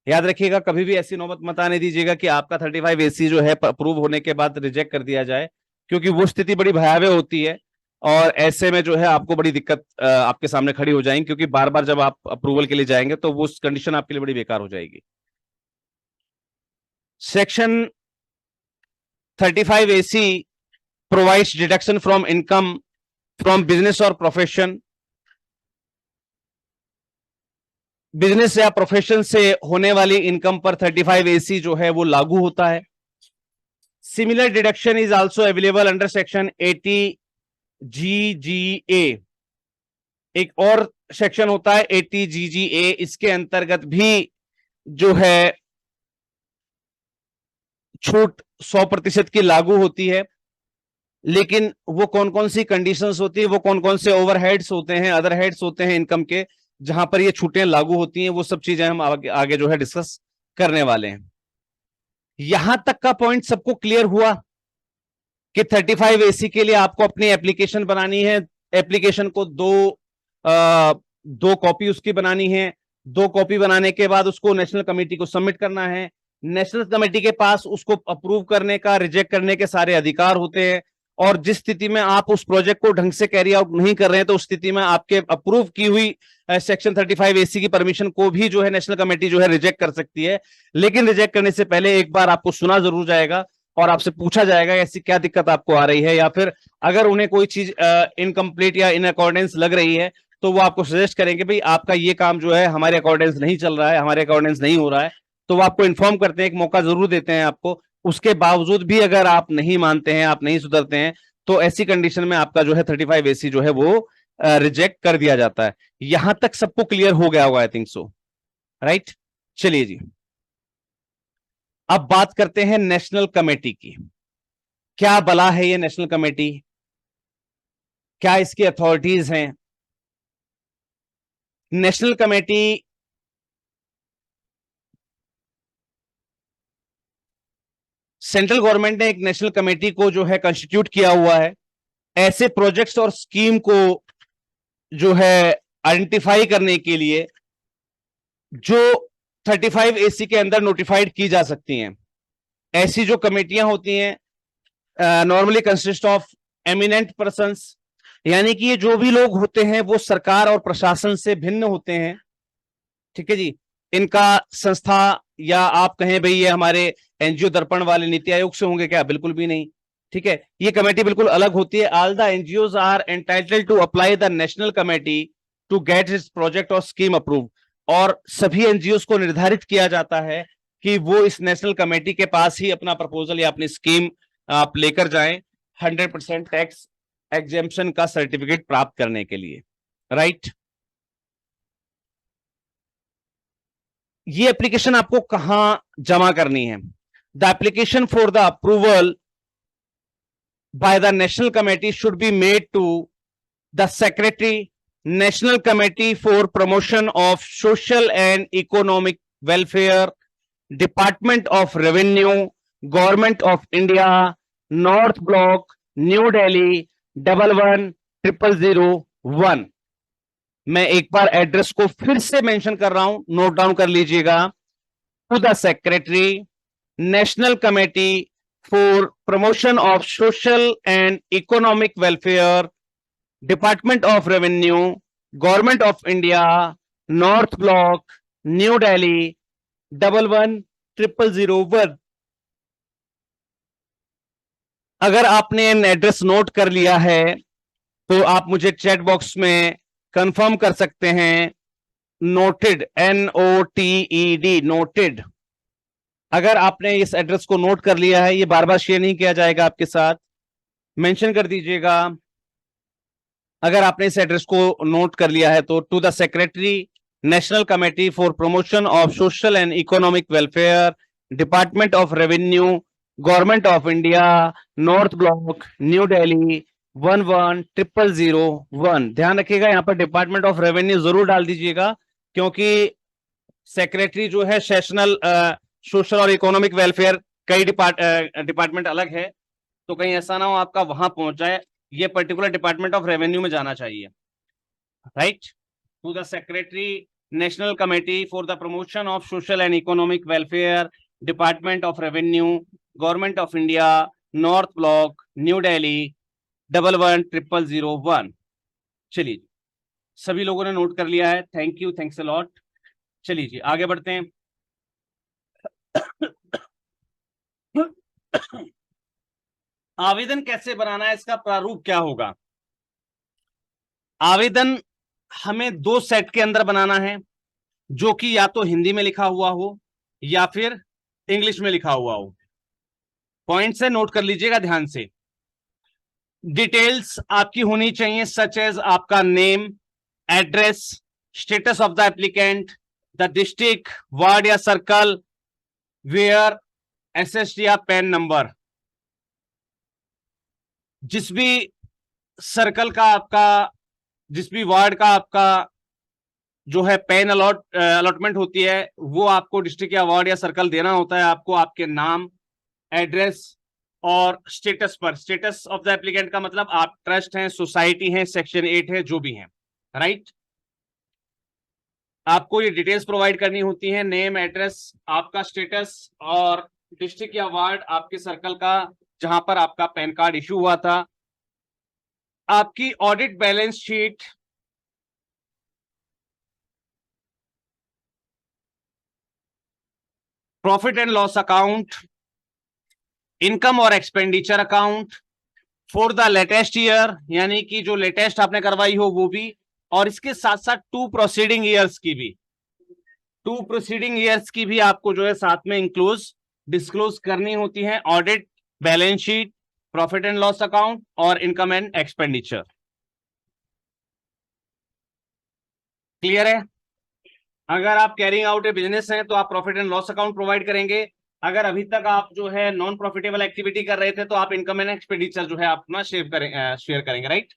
याद रखिएगा, कभी भी ऐसी नौबत मत आने दीजिएगा कि आपका 35AC जो है अप्रूव होने के बाद रिजेक्ट कर दिया जाए, क्योंकि वो स्थिति बड़ी भयावह होती है और ऐसे में जो है आपको बड़ी दिक्कत आपके सामने खड़ी हो जाएगी, क्योंकि बार बार जब आप अप्रूवल के लिए जाएंगे तो वो कंडीशन आपके लिए बड़ी बेकार हो जाएगी। Section 35AC provides deduction from income from business or profession। Business या प्रोफेशन से होने वाली इनकम पर 35AC जो है वो लागू होता है। Similar deduction is also available under section 80GGA। एक और सेक्शन होता है 80GGA, इसके अंतर्गत भी जो है छूट 100% की लागू होती है। लेकिन वो कौन कौन सी कंडीशंस होती है, वो कौन कौन से ओवरहेड्स होते हैं, अदर हेड्स होते हैं इनकम के, जहां पर ये छूटें लागू होती हैं, वो सब चीजें हम आगे जो है डिस्कस करने वाले हैं। यहां तक का पॉइंट सबको क्लियर हुआ कि 35AC के लिए आपको अपनी एप्लीकेशन बनानी है। एप्लीकेशन को दो कॉपी उसकी बनानी है। 2 कॉपी बनाने के बाद उसको नेशनल कमेटी को सबमिट करना है। नेशनल कमेटी के पास उसको अप्रूव करने का, रिजेक्ट करने के सारे अधिकार होते हैं। और जिस स्थिति में आप उस प्रोजेक्ट को ढंग से कैरी आउट नहीं कर रहे हैं, तो उस स्थिति में आपके अप्रूव की हुई सेक्शन 35AC की परमिशन को भी जो है नेशनल कमेटी जो है रिजेक्ट कर सकती है। लेकिन रिजेक्ट करने से पहले एक बार आपको सुना जरूर जाएगा और आपसे पूछा जाएगा ऐसी क्या दिक्कत आपको आ रही है, या फिर अगर उन्हें कोई चीज इनकम्प्लीट या इन अकॉर्डेंस लग रही है तो वो आपको सजेस्ट करेंगे भाई आपका ये काम जो है हमारे अकॉर्डेंस नहीं चल रहा है, हमारे अकॉर्डेंस नहीं हो रहा है। तो वो आपको इन्फॉर्म करते हैं, एक मौका जरूर देते हैं आपको। उसके बावजूद भी अगर आप नहीं मानते हैं, आप नहीं सुधरते हैं, तो ऐसी कंडीशन में आपका जो है 35AC जो है वो रिजेक्ट कर दिया जाता है। यहां तक सबको क्लियर हो गया होगा, आई थिंक सो, राइट। चलिए जी, अब बात करते हैं नेशनल कमेटी की। क्या बला है ये नेशनल कमेटी, क्या इसकी अथॉरिटीज हैं? नेशनल कमेटी सेंट्रल गवर्नमेंट ने एक नेशनल कमेटी को जो है कंस्टिट्यूट किया हुआ है ऐसे प्रोजेक्ट्स और स्कीम को जो है आइडेंटिफाई करने के लिए, जो 35AC के अंदर नोटिफाइड की जा सकती हैं। ऐसी जो कमेटियां होती हैं normally consist of eminent persons, यानी कि ये जो भी लोग होते हैं वो सरकार और प्रशासन से भिन्न होते हैं। ठीक है जी, इनका संस्था या आप कहें भाई ये हमारे एनजीओ दर्पण वाले नीति आयोग से होंगे क्या? बिल्कुल भी नहीं। ठीक है, ये कमेटी बिल्कुल अलग होती है। All the NGOs are entitled to apply the national committee to get his project और स्कीम अप्रूव। और सभी एनजीओ को निर्धारित किया जाता है कि वो इस नेशनल कमेटी के पास ही अपना प्रपोजल या अपनी स्कीम आप लेकर जाएं 100% टैक्स एग्जेम्पशन का सर्टिफिकेट प्राप्त करने के लिए, राइट। ये एप्लीकेशन आपको कहां जमा करनी है? The application for the approval by the national committee should be made to the secretary, National Committee for Promotion of Social and Economic Welfare, Department of Revenue, Government of India, North Block, New Delhi, 111001। मैं एक बार address को फिर से mention कर रहा हूं, note down कर लीजिएगा। To the secretary, national committee for promotion of social and economic welfare, Department of Revenue, Government of India, North Block, New Delhi, 111001। अगर आपने एड्रेस नोट कर लिया है तो आप मुझे चैट बॉक्स में कंफर्म कर सकते हैं, नोटेड, NOTED, नोटेड। अगर आपने इस एड्रेस को नोट कर लिया है, ये बार बार शेयर नहीं किया जाएगा आपके साथ, मेंशन कर दीजिएगा। अगर आपने इस एड्रेस को नोट कर लिया है तो to the secretary, national committee for promotion of social and economic welfare, department of revenue, government of India, north block, new Delhi, 111001। ध्यान रखिएगा यहां पर डिपार्टमेंट ऑफ रेवेन्यू जरूर डाल दीजिएगा, क्योंकि सेक्रेटरी जो है सेशनल सोशल और इकोनॉमिक वेलफेयर कई डिपार्टमेंट अलग है, तो कहीं ऐसा ना हो आपका वहां पहुंच जाए, ये पर्टिकुलर डिपार्टमेंट ऑफ रेवेन्यू में जाना चाहिए, right. To the secretary, national committee for the promotion of social and economic welfare, department of revenue, government of India, north block, new Delhi, 111001। चलिए, सभी लोगों ने नोट कर लिया है, thank you, thanks a lot. चलिए जी, आगे बढ़ते हैं। आवेदन कैसे बनाना है, इसका प्रारूप क्या होगा? आवेदन हमें 2 सेट के अंदर बनाना है, जो कि या तो हिंदी में लिखा हुआ हो या फिर इंग्लिश में लिखा हुआ हो। पॉइंट से नोट कर लीजिएगा ध्यान से। डिटेल्स आपकी होनी चाहिए, सच एज आपका name, address, status of the applicant, the district, ward या सर्कल, वेयर, एसएसटी या पैन नंबर। जिस भी सर्कल का आपका, जिस भी वार्ड का आपका जो है पैन अलॉटमेंट होती है, वो आपको डिस्ट्रिक्ट या वार्ड या सर्कल देना होता है आपको, आपके नाम, एड्रेस और स्टेटस पर। स्टेटस ऑफ द एप्लीकेंट का मतलब आप ट्रस्ट हैं, सोसाइटी हैं, सेक्शन 8 है, जो भी हैं, राइट। आपको ये डिटेल्स प्रोवाइड करनी होती है, नेम, एड्रेस, आपका स्टेटस और डिस्ट्रिक्ट या वार्ड आपके सर्कल का जहां पर आपका पैन कार्ड इशू हुआ था। आपकी audit balance sheet, profit and loss account, income और expenditure account for the latest year, यानी कि जो लेटेस्ट आपने करवाई हो वो भी, और इसके साथ साथ 2 प्रोसीडिंग ईयर्स की भी, 2 प्रोसीडिंग ईयर्स की भी आपको जो है साथ में इंक्लूज डिस्क्लोज करनी होती है। Audit, balance sheet, profit and loss account और इनकम एंड एक्सपेंडिचर। क्लियर है? अगर आप कैरिंग आउट ए बिजनेस हैं तो आप profit and loss account provide करेंगे। अगर अभी तक आप जो है नॉन प्रॉफिटेबल एक्टिविटी कर रहे थे तो आप इनकम एंड एक्सपेंडिचर जो है आप अपना शेयर करेंगे, राइट।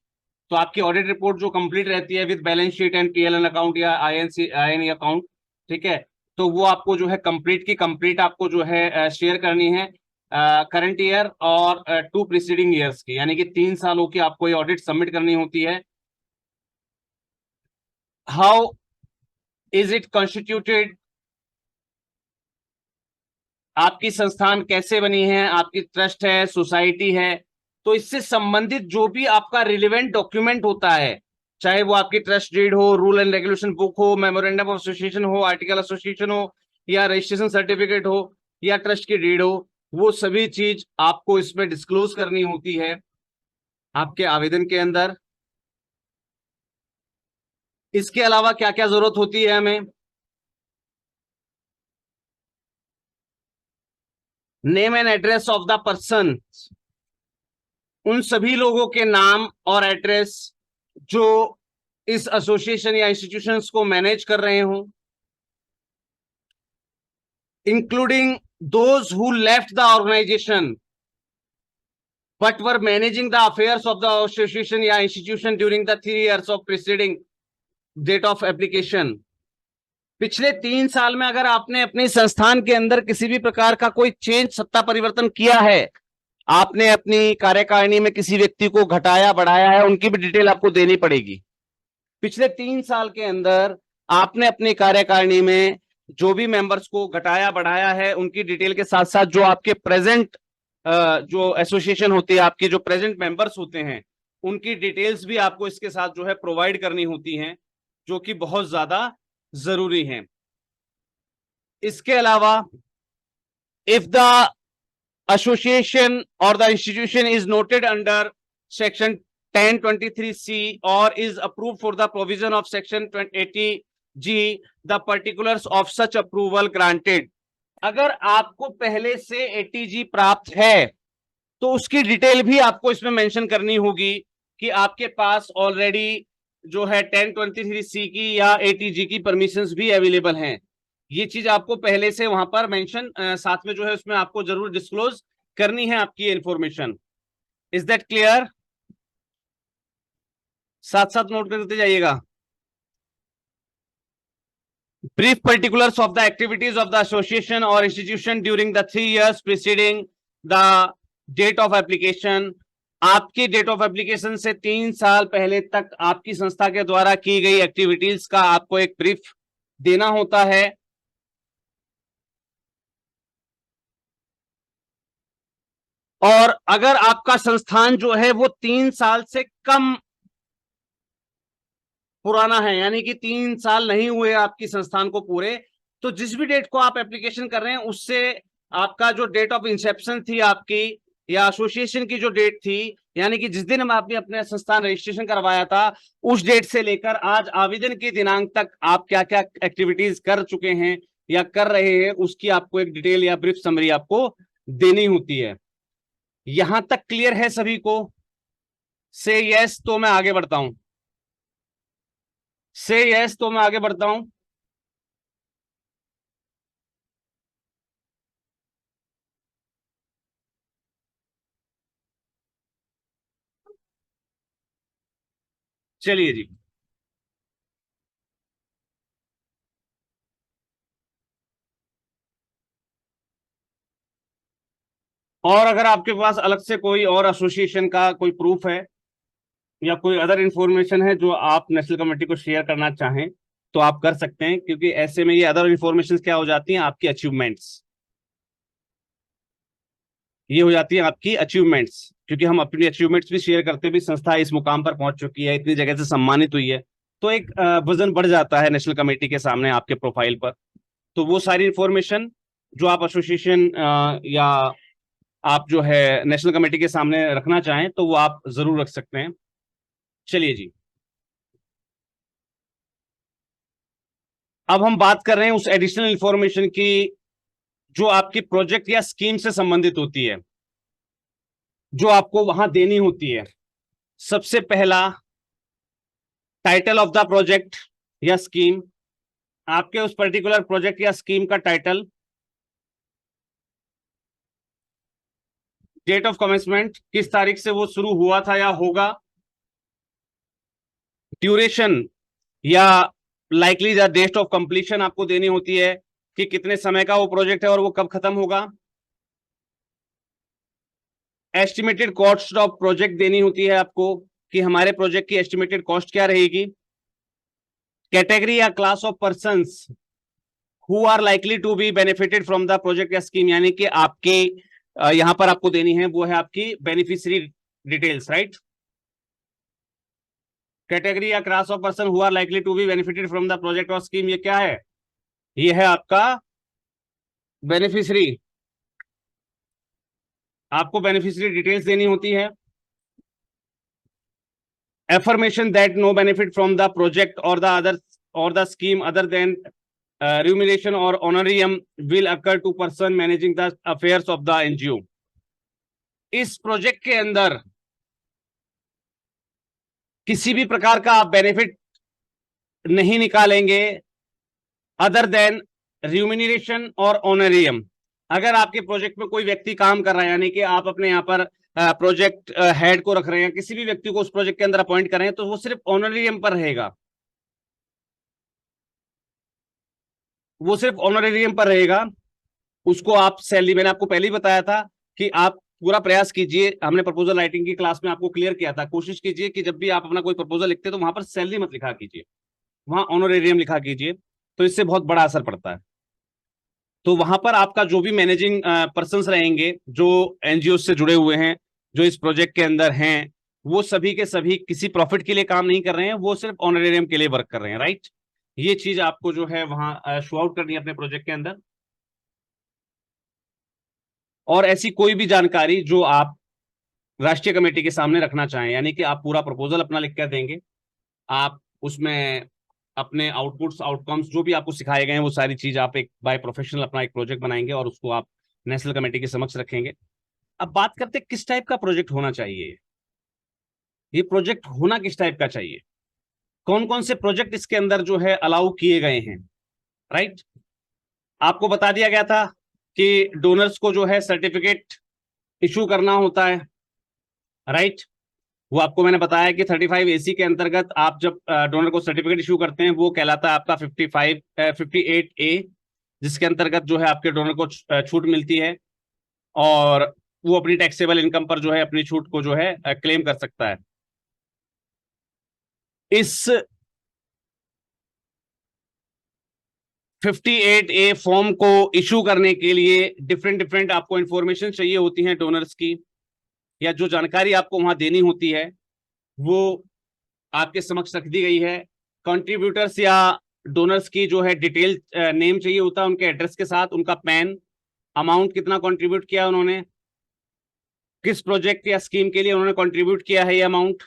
तो आपकी ऑडिट रिपोर्ट जो कंप्लीट रहती है with balance sheet and पीएलएन account या आईएनई अकाउंट, ठीक है, तो वो आपको जो है कंप्लीट की कंप्लीट आपको जो है शेयर करनी है करंट ईयर और 2 प्रीसीडिंग ईयर्स की, यानी कि 3 सालों की आपको ये ऑडिट सबमिट करनी होती है। हाउ इज इट कॉन्स्टिट्यूटेड, आपकी संस्थान कैसे बनी है, आपकी ट्रस्ट है, सोसाइटी है, तो इससे संबंधित जो भी आपका रिलेवेंट डॉक्यूमेंट होता है, चाहे वो आपकी ट्रस्ट डीड हो, रूल एंड रेगुलेशन बुक हो, मेमोरेंडम ऑफ एसोसिएशन हो, आर्टिकल एसोसिएशन हो, या रजिस्ट्रेशन सर्टिफिकेट हो, या ट्रस्ट की डीड हो, वो सभी चीज आपको इसमें डिस्क्लोज करनी होती है आपके आवेदन के अंदर। इसके अलावा क्या क्या जरूरत होती है हमें? Name and address of the person, उन सभी लोगों के नाम और एड्रेस जो इस एसोसिएशन या इंस्टीट्यूशंस को मैनेज कर रहे हों, including those who left the organisation but were managing the affairs of the association या institution during the 3 years of preceding date of application. पिछले 3 साल में अगर आपने अपने संस्थान के अंदर किसी भी प्रकार का कोई चेंज, सत्ता परिवर्तन किया है, आपने अपनी कार्यकारिणी में किसी व्यक्ति को घटाया बढ़ाया है, उनकी भी डिटेल आपको देनी पड़ेगी। पिछले 3 साल के अंदर आपने अपनी कार्यकारिणी में जो भी मेंबर्स को घटाया बढ़ाया है, उनकी डिटेल के साथ साथ जो आपके प्रेजेंट जो एसोसिएशन होती है, आपके जो प्रेजेंट मेंबर्स होते हैं, उनकी डिटेल्स भी आपको इसके साथ जो है प्रोवाइड करनी होती हैं, जो कि बहुत ज्यादा जरूरी है। इसके अलावा if the association or the institution is noted under section 1023C or is approved for the provision of section 80G, the particulars of such approval granted। अगर आपको पहले से 80G प्राप्त है तो उसकी डिटेल भी आपको इसमें मेंशन करनी होगी कि आपके पास ऑलरेडी जो है 1023C की या 80G की परमिशंस भी अवेलेबल हैं। ये चीज आपको पहले से वहां पर मेंशन साथ में जो है उसमें आपको जरूर डिस्क्लोज करनी है आपकी इंफॉर्मेशन। Is that clear? साथ साथ नोट करते जाइएगा। brief particulars of the activities of the association or institution during the 3 years preceding the date of application. आपकी डेट ऑफ एप्लीकेशन से 3 साल पहले तक आपकी संस्था के द्वारा की गई एक्टिविटीज का आपको एक ब्रीफ देना होता है। और अगर आपका संस्थान जो है वो 3 साल से कम पुराना है, यानी कि 3 साल नहीं हुए आपकी संस्थान को पूरे, तो जिस भी डेट को आप एप्लीकेशन कर रहे हैं उससे आपका जो डेट ऑफ इंसेप्शन थी आपकी या एसोसिएशन की जो डेट थी, यानी कि जिस दिन आपने अपने संस्थान रजिस्ट्रेशन करवाया था, उस डेट से लेकर आज आवेदन के दिनांक तक आप क्या क्या एक्टिविटीज कर चुके हैं या कर रहे हैं, उसकी आपको एक डिटेल या ब्रीफ समरी आपको देनी होती है। यहां तक क्लियर है सभी को? से यस तो मैं आगे बढ़ता हूं। से यस तो मैं आगे बढ़ता हूं। चलिए जी, और अगर आपके पास अलग से कोई और एसोसिएशन का कोई प्रूफ है या कोई अदर इंफॉर्मेशन है जो आप नेशनल कमेटी को शेयर करना चाहें तो आप कर सकते हैं, क्योंकि ऐसे में ये अदर इंफॉर्मेशन क्या हो जाती हैं, आपकी अचीवमेंट्स, ये हो जाती है आपकी अचीवमेंट्स। क्योंकि हम अपनी अचीवमेंट्स भी शेयर करते भी, संस्था इस मुकाम पर पहुंच चुकी है, इतनी जगह से सम्मानित हुई है, तो एक वजन बढ़ जाता है नेशनल कमेटी के सामने आपके प्रोफाइल पर। तो वो सारी इंफॉर्मेशन जो आप एसोसिएशन या आप जो है नेशनल कमेटी के सामने रखना चाहें तो वो आप जरूर रख सकते हैं। चलिए जी, अब हम बात कर रहे हैं उस एडिशनल इंफॉर्मेशन की जो आपकी प्रोजेक्ट या स्कीम से संबंधित होती है, जो आपको वहां देनी होती है। सबसे पहला, टाइटल ऑफ द प्रोजेक्ट या स्कीम, आपके उस पर्टिकुलर प्रोजेक्ट या स्कीम का टाइटल, डेट ऑफ कमेंसमेंट, किस तारीख से वो शुरू हुआ था या होगा, ड्यूरेशन या likely the date of completion आपको देनी होती है कि कितने समय का वो प्रोजेक्ट है और वो कब खत्म होगा। एस्टिमेटेड कॉस्ट ऑफ प्रोजेक्ट देनी होती है आपको कि हमारे प्रोजेक्ट की एस्टिमेटेड कॉस्ट क्या रहेगी। कैटेगरी या class of persons who are likely to be benefited from the project या स्कीम, यानी कि आपके यहां पर आपको देनी है वो है आपकी बेनिफिशियरी डिटेल्स, राइट। कैटेगरी या class of person who are likely to be benefited from the project और स्कीम, ये क्या है? ये है आपका बेनिफिशियरी। आपको बेनिफिशियरी डिटेल्स देनी होती है। affirmation that no benefit from the project or the other or the scheme other than remuneration or honorarium will occur to person managing the affairs of the NGO। इस project के अंदर किसी भी प्रकार का आप बेनिफिट नहीं निकालेंगे अदर देन रिम्यूनरेशन और ऑनरियम। अगर आपके प्रोजेक्ट में कोई व्यक्ति काम कर रहा है, यानी कि आप अपने यहाँ पर प्रोजेक्ट हेड को रख रहे हैं, किसी भी व्यक्ति को उस प्रोजेक्ट के अंदर अपॉइंट कर रहे हैं, तो वो सिर्फ ऑनरेरियम पर रहेगा, वो सिर्फ ऑनरेरियम पर रहेगा। उसको आप सैलरी, मैंने आपको पहले ही बताया था कि आप पूरा प्रयास कीजिए, हमने प्रपोजल राइटिंग की क्लास में आपको क्लियर किया था, कोशिश कीजिए कि जब भी आप अपना कोई प्रपोजल लिखते हैं तो वहां पर सैलरी मत लिखा कीजिए, वहां ऑनरेरियम लिखा कीजिए, तो इससे बहुत बड़ा असर पड़ता है। तो वहां पर आपका जो भी मैनेजिंग पर्संस रहेंगे जो एनजीओ से जुड़े हुए हैं, जो इस प्रोजेक्ट के अंदर हैं, वो सभी के सभी किसी प्रॉफिट के लिए काम नहीं कर रहे हैं, वो सिर्फ ऑनरेरियम के लिए वर्क कर रहे हैं, राइट। ये चीज आपको जो है वहां शो आउट करनी है अपने प्रोजेक्ट के अंदर। और ऐसी कोई भी जानकारी जो आप राष्ट्रीय कमेटी के सामने रखना चाहें, यानी कि आप पूरा प्रपोजल अपना लिख कर देंगे, आप उसमें अपने आउटपुट्स आउटकम्स जो भी आपको सिखाए गए हैं वो सारी चीज आप एक बाय प्रोफेशनल अपना एक प्रोजेक्ट बनाएंगे और उसको आप नेशनल कमेटी के समक्ष रखेंगे। अब बात करते हैं किस टाइप का प्रोजेक्ट होना चाहिए, ये प्रोजेक्ट होना किस टाइप का चाहिए, कौन कौन से प्रोजेक्ट इसके अंदर जो है अलाउ किए गए हैं, राइट। आपको बता दिया गया था कि डोनर्स को जो है सर्टिफिकेट इशू करना होता है, राइट। वो आपको मैंने बताया कि 35AC के अंतर्गत आप जब डोनर को सर्टिफिकेट इशू करते हैं, वो कहलाता है आपका 58A, जिसके अंतर्गत जो है आपके डोनर को छूट मिलती है, और वो अपनी टैक्सेबल इनकम पर जो है अपनी छूट को जो है क्लेम कर सकता है। इस 58A फॉर्म को इशू करने के लिए डिफरेंट डिफरेंट आपको इंफॉर्मेशन चाहिए होती है डोनर्स की, या जो जानकारी आपको वहां देनी होती है वो आपके समक्ष रख दी गई है। कंट्रीब्यूटर्स या डोनर्स की जो है डिटेल नेम चाहिए होता है, उनके एड्रेस के साथ, उनका पैन, अमाउंट कितना कंट्रीब्यूट किया उन्होंने, किस प्रोजेक्ट या स्कीम के लिए उन्होंने कंट्रीब्यूट किया है ये amount,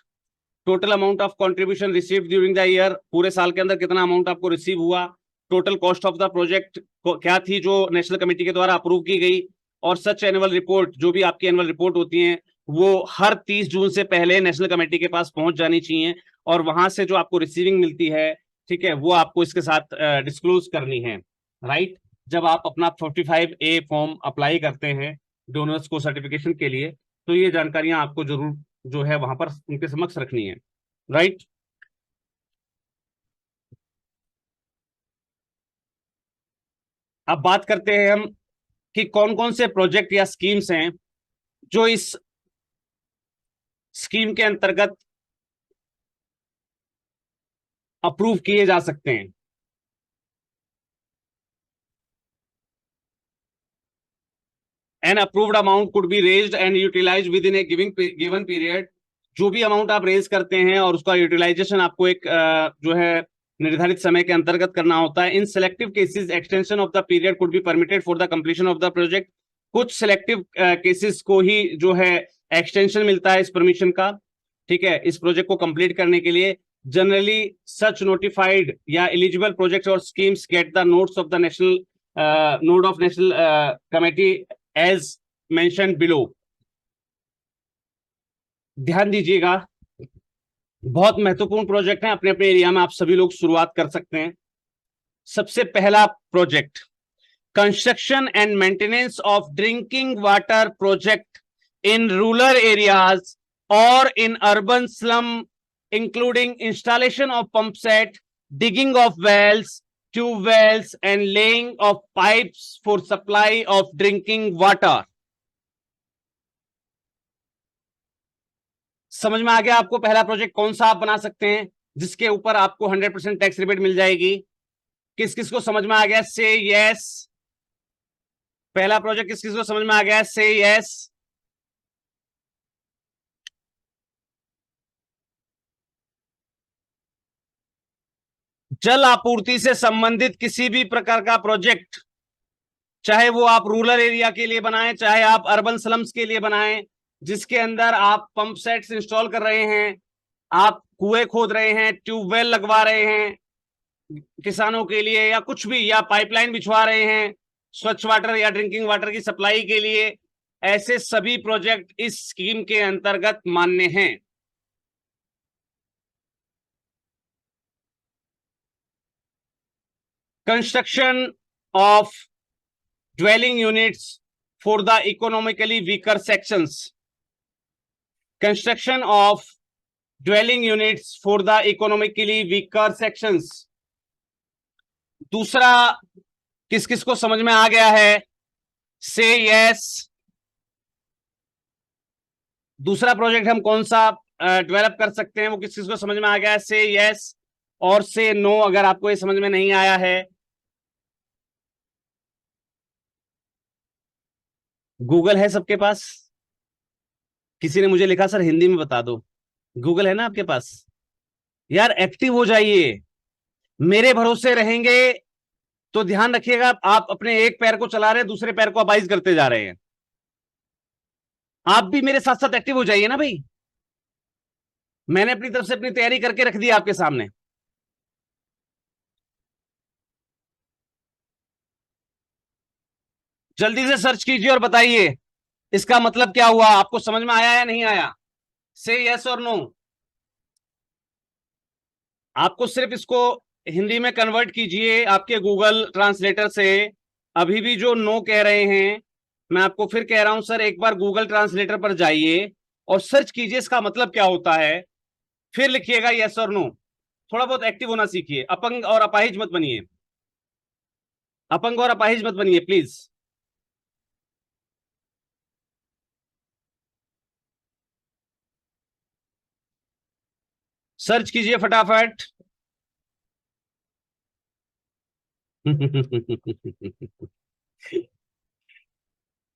total amount of contribution received during the year, पूरे साल के अंदर कितना अमाउंट आपको रिसीव हुआ, total cost of the project क्या थी जो नेशनल कमेटी के द्वारा अप्रूव की गई, और सच एनुअल रिपोर्ट, जो भी आपकी एनुअल रिपोर्ट होती है वो हर 30 जून से पहले नेशनल कमेटी के पास पहुंच जानी चाहिए, और वहां से जो आपको रिसीविंग मिलती है, ठीक है, वो आपको इसके साथ डिस्क्लोज करनी है, राइट। जब आप अपना 45A फॉर्म अप्लाई करते हैं डोनर्स को सर्टिफिकेशन के लिए, तो ये जानकारियां आपको जरूर जो है वहां पर उनके समक्ष रखनी है, राइट। अब बात करते हैं हम कि कौन कौन से प्रोजेक्ट या स्कीम्स हैं जो इस स्कीम के अंतर्गत अप्रूव किए जा सकते हैं। An approved amount could be raised and utilised within a given period. जो भी अमाउंट आप रेज करते हैं और उसका यूटिलाइजेशन आपको एक जो है निर्धारित समय के अंतर्गत करना होता है। In selective cases extension of the period could be permitted for the completion of the project. कुछ सेलेक्टिव केसेस को ही जो है एक्सटेंशन मिलता है इस परमिशन का, ठीक है, इस प्रोजेक्ट को कंप्लीट करने के लिए। जनरली सच नोटिफाइड या एलिजिबल प्रोजेक्ट्स और schemes get the notes of the national node of national committee as mention below. ध्यान दीजिएगा, बहुत महत्वपूर्ण प्रोजेक्ट है, अपने अपने एरिया में आप सभी लोग शुरुआत कर सकते हैं। सबसे पहला project, construction and maintenance of drinking water project in rural areas और in urban slum, including installation of pump set, digging of wells, tube wells and laying of pipes for supply of drinking water। समझ में आ गया आपको पहला project कौन सा आप बना सकते हैं जिसके ऊपर आपको 100% टैक्स रिबेट मिल जाएगी? किस किस को समझ में आ गया? से यस। पहला प्रोजेक्ट किस किस को समझ में आ गया? से यस। जल आपूर्ति से संबंधित किसी भी प्रकार का प्रोजेक्ट, चाहे वो आप रूरल एरिया के लिए बनाएं, चाहे आप अर्बन स्लम्स के लिए बनाएं, जिसके अंदर आप पंप सेट्स इंस्टॉल कर रहे हैं, आप कुएं खोद रहे हैं, ट्यूबवेल लगवा रहे हैं किसानों के लिए, या कुछ भी, या पाइपलाइन बिछवा रहे हैं स्वच्छ वाटर या ड्रिंकिंग वाटर की सप्लाई के लिए, ऐसे सभी प्रोजेक्ट इस स्कीम के अंतर्गत मान्य हैं। Construction of dwelling units for the economically weaker sections, construction of dwelling units for the economically weaker sections। दूसरा किस किस को समझ में आ गया है? से यस। दूसरा प्रोजेक्ट हम कौन सा डेवलप कर सकते हैं, वो किस किस को समझ में आ गया है? से यस और से नो अगर आपको ये समझ में नहीं आया है। गूगल है सबके पास? किसी ने मुझे लिखा सर हिंदी में बता दो। गूगल है ना आपके पास? यार एक्टिव हो जाइए, मेरे भरोसे रहेंगे तो ध्यान रखिएगा, आप अपने एक पैर को चला रहे हैं, दूसरे पैर को अबाइज करते जा रहे हैं। आप भी मेरे साथ साथ एक्टिव हो जाइए ना भाई। मैंने अपनी तरफ से अपनी तैयारी करके रख दी आपके सामने। जल्दी से सर्च कीजिए और बताइए इसका मतलब क्या हुआ, आपको समझ में आया या नहीं आया? से यस और नो। आपको सिर्फ इसको हिंदी में कन्वर्ट कीजिए आपके गूगल ट्रांसलेटर से। अभी भी जो नो कह रहे हैं, मैं आपको फिर कह रहा हूं सर, एक बार गूगल ट्रांसलेटर पर जाइए, और सर्च कीजिए इसका मतलब क्या होता है, फिर लिखिएगा यस और नो। थोड़ा बहुत एक्टिव होना सीखिए, अपंग और अपाहिज मत बनिए, अपंग और अपाहिज मत बनिए प्लीज। सर्च कीजिए फटाफट।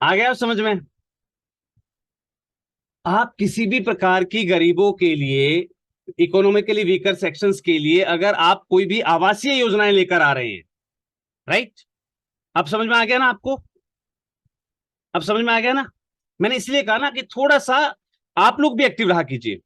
आ गया समझ में? आप किसी भी प्रकार की गरीबों के लिए, इकोनॉमिकली वीकर सेक्शंस के लिए अगर आप कोई भी आवासीय योजनाएं लेकर आ रहे हैं, राइट, अब समझ में आ गया ना आपको? अब समझ में आ गया ना? मैंने इसलिए कहा ना कि थोड़ा सा आप लोग भी एक्टिव रहा कीजिए।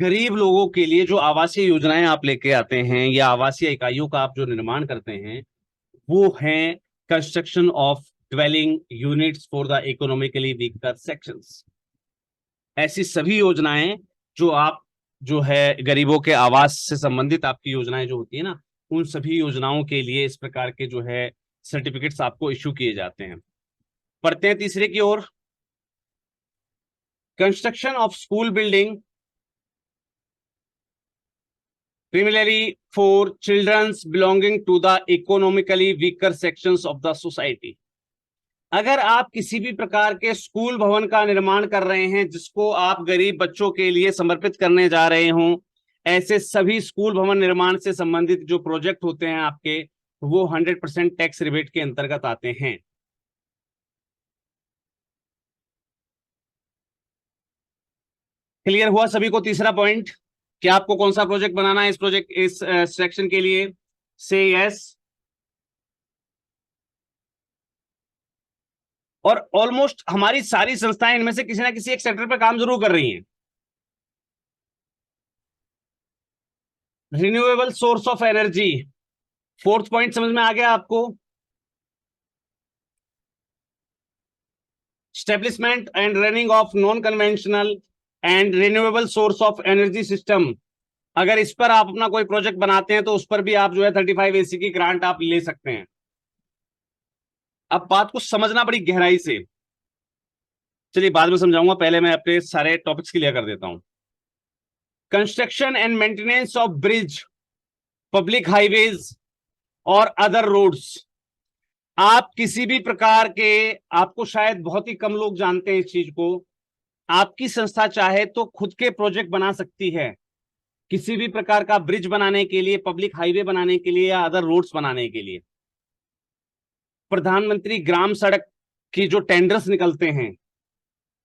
गरीब लोगों के लिए जो आवासीय योजनाएं आप लेके आते हैं या आवासीय इकाइयों का आप जो निर्माण करते हैं, वो हैं construction of dwelling units for the economically weaker sections. ऐसी सभी योजनाएं जो आप, जो है गरीबों के आवास से संबंधित आपकी योजनाएं जो होती है ना, उन सभी योजनाओं के लिए इस प्रकार के जो है सर्टिफिकेट्स आपको इश्यू किए जाते हैं। पढ़ते हैं तीसरे की ओर। Construction of school building primarily for children belonging to the economically weaker sections of the society। अगर आप किसी भी प्रकार के स्कूल भवन का निर्माण कर रहे हैं जिसको आप गरीब बच्चों के लिए समर्पित करने जा रहे हों, ऐसे सभी स्कूल भवन निर्माण से संबंधित जो प्रोजेक्ट होते हैं आपके, वो 100% टैक्स रिबेट के अंतर्गत आते हैं। क्लियर हुआ सभी को तीसरा पॉइंट कि आपको कौन सा प्रोजेक्ट बनाना है इस प्रोजेक्ट, इस सेक्शन के लिए? से यस। और ऑलमोस्ट हमारी सारी संस्थाएं इनमें से किसी ना किसी एक सेक्टर पर काम जरूर कर रही हैं। Renewable source of energy, fourth point समझ में आ गया आपको? Establishment and running of non conventional and renewable source of energy system. अगर इस पर आप अपना कोई प्रोजेक्ट बनाते हैं तो उस पर भी आप जो है 35 AC की ग्रांट आप ले सकते हैं। अब बात को समझना बड़ी गहराई से, चलिए बाद में समझाऊंगा, पहले मैं अपने सारे टॉपिक्स क्लियर कर देता हूं। Construction and maintenance of bridge, public highways और अदर रोड्स। आप किसी भी प्रकार के, आपको शायद बहुत ही कम लोग जानते हैं इस चीज को, आपकी संस्था चाहे तो खुद के प्रोजेक्ट बना सकती है किसी भी प्रकार का ब्रिज बनाने के लिए, पब्लिक हाईवे बनाने के लिए या अदर रोड्स बनाने के लिए। प्रधानमंत्री ग्राम सड़क की जो टेंडर्स निकलते हैं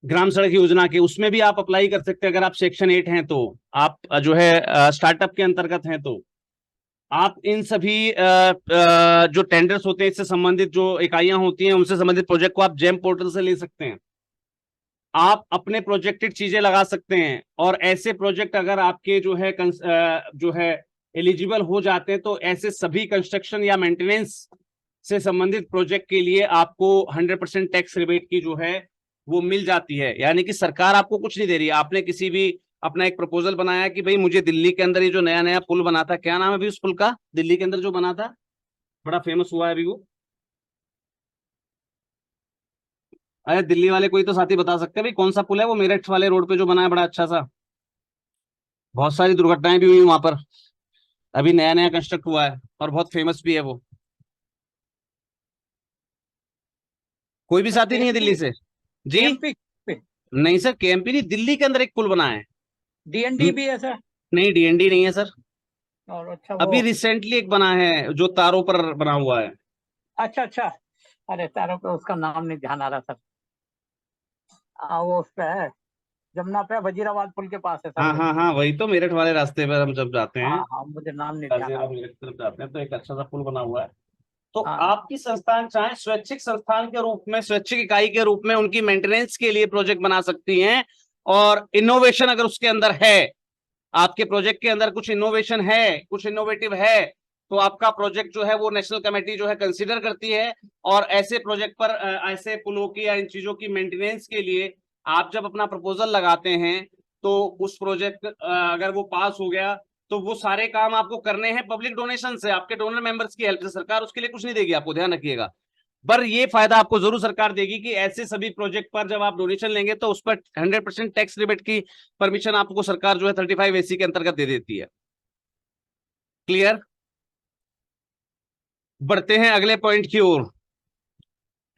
ग्राम सड़क योजना के, उसमें भी आप अप्लाई कर सकते हैं। अगर आप सेक्शन 8 हैं तो, आप जो है स्टार्टअप के अंतर्गत हैं तो आप इन सभी जो टेंडर्स होते हैं, इससे संबंधित जो इकाइयां होती हैं, उनसे संबंधित प्रोजेक्ट को आप जेम पोर्टल से ले सकते हैं। आप अपने प्रोजेक्टेड चीजें लगा सकते हैं, और ऐसे प्रोजेक्ट अगर आपके जो है एलिजिबल हो जाते हैं तो ऐसे सभी कंस्ट्रक्शन या मेंटेनेंस से संबंधित प्रोजेक्ट के लिए आपको 100% टैक्स रिबेट की जो है वो मिल जाती है। यानी कि सरकार आपको कुछ नहीं दे रही। आपने किसी भी अपना एक प्रपोजल बनाया कि भाई मुझे दिल्ली के अंदर ये जो नया नया पुल बना था, क्या नाम है अभी उस पुल का, दिल्ली के अंदर जो बना था, बड़ा फेमस हुआ है अभी वो, अरे दिल्ली वाले कोई तो साथी बता सकते हैं भाई कौन सा पुल है वो, मेरठ वाले रोड पे जो बना है बड़ा अच्छा सा, बहुत सारी दुर्घटनाएं भी हुई वहां पर, अभी नया नया कंस्ट्रक्ट हुआ है और बहुत फेमस भी है वो। कोई भी साथी नहीं है दिल्ली से? जी केएमपी पे, नहीं सर, केएमपी नहीं, दिल्ली के अंदर एक पुल बना है। डीएनडी भी है सर। नहीं, डीएनडी नहीं है सर। और अच्छा अभी वो, रिसेंटली एक बना है जो तारों पर बना हुआ है। अच्छा अच्छा, अरे तारों पे उसका नाम नहीं ध्यान आ रहा सर। वो उस पे है, जमुना पे, वजीराबाद पुल के पास है सर हाँ वो। हाँ हाँ, वही तो, मेरठ वाले रास्ते पर हम जब जाते हैं, हाँ हाँ, मुझे नाम नहीं ध्यान आ गाजियाबाद मेरठ की तरफ जाते हैं तो एक अच्छा सा पुल बना हुआ है। तो रहा। हाँ आपकी संस्थान चाहे स्वैच्छिक संस्थान के रूप में, स्वैच्छिक इकाई के रूप में उनकी मेंटेनेंस के लिए प्रोजेक्ट बना सकती हैं। और इनोवेशन अगर उसके अंदर है, आपके प्रोजेक्ट के अंदर कुछ इनोवेशन है, कुछ इनोवेटिव है, तो आपका प्रोजेक्ट जो है वो नेशनल कमेटी जो है कंसीडर करती है, और ऐसे प्रोजेक्ट पर ऐसे पुलों की या इन चीजों की मेंटेनेंस के लिए आप जब अपना प्रपोजल लगाते हैं तो उस प्रोजेक्ट अगर वो पास हो गया तो वो सारे काम आपको करने हैं पब्लिक डोनेशन से, आपके डोनर मेंबर्स की हेल्प से। सरकार उसके लिए कुछ नहीं देगी आपको, ध्यान रखिएगा। पर ये फायदा आपको जरूर सरकार देगी कि ऐसे सभी प्रोजेक्ट पर जब आप डोनेशन लेंगे तो उस पर 100% टैक्स रिबेट की परमिशन आपको सरकार जो है 35AC के अंतर्गत दे देती है। क्लियर? बढ़ते हैं अगले पॉइंट की ओर।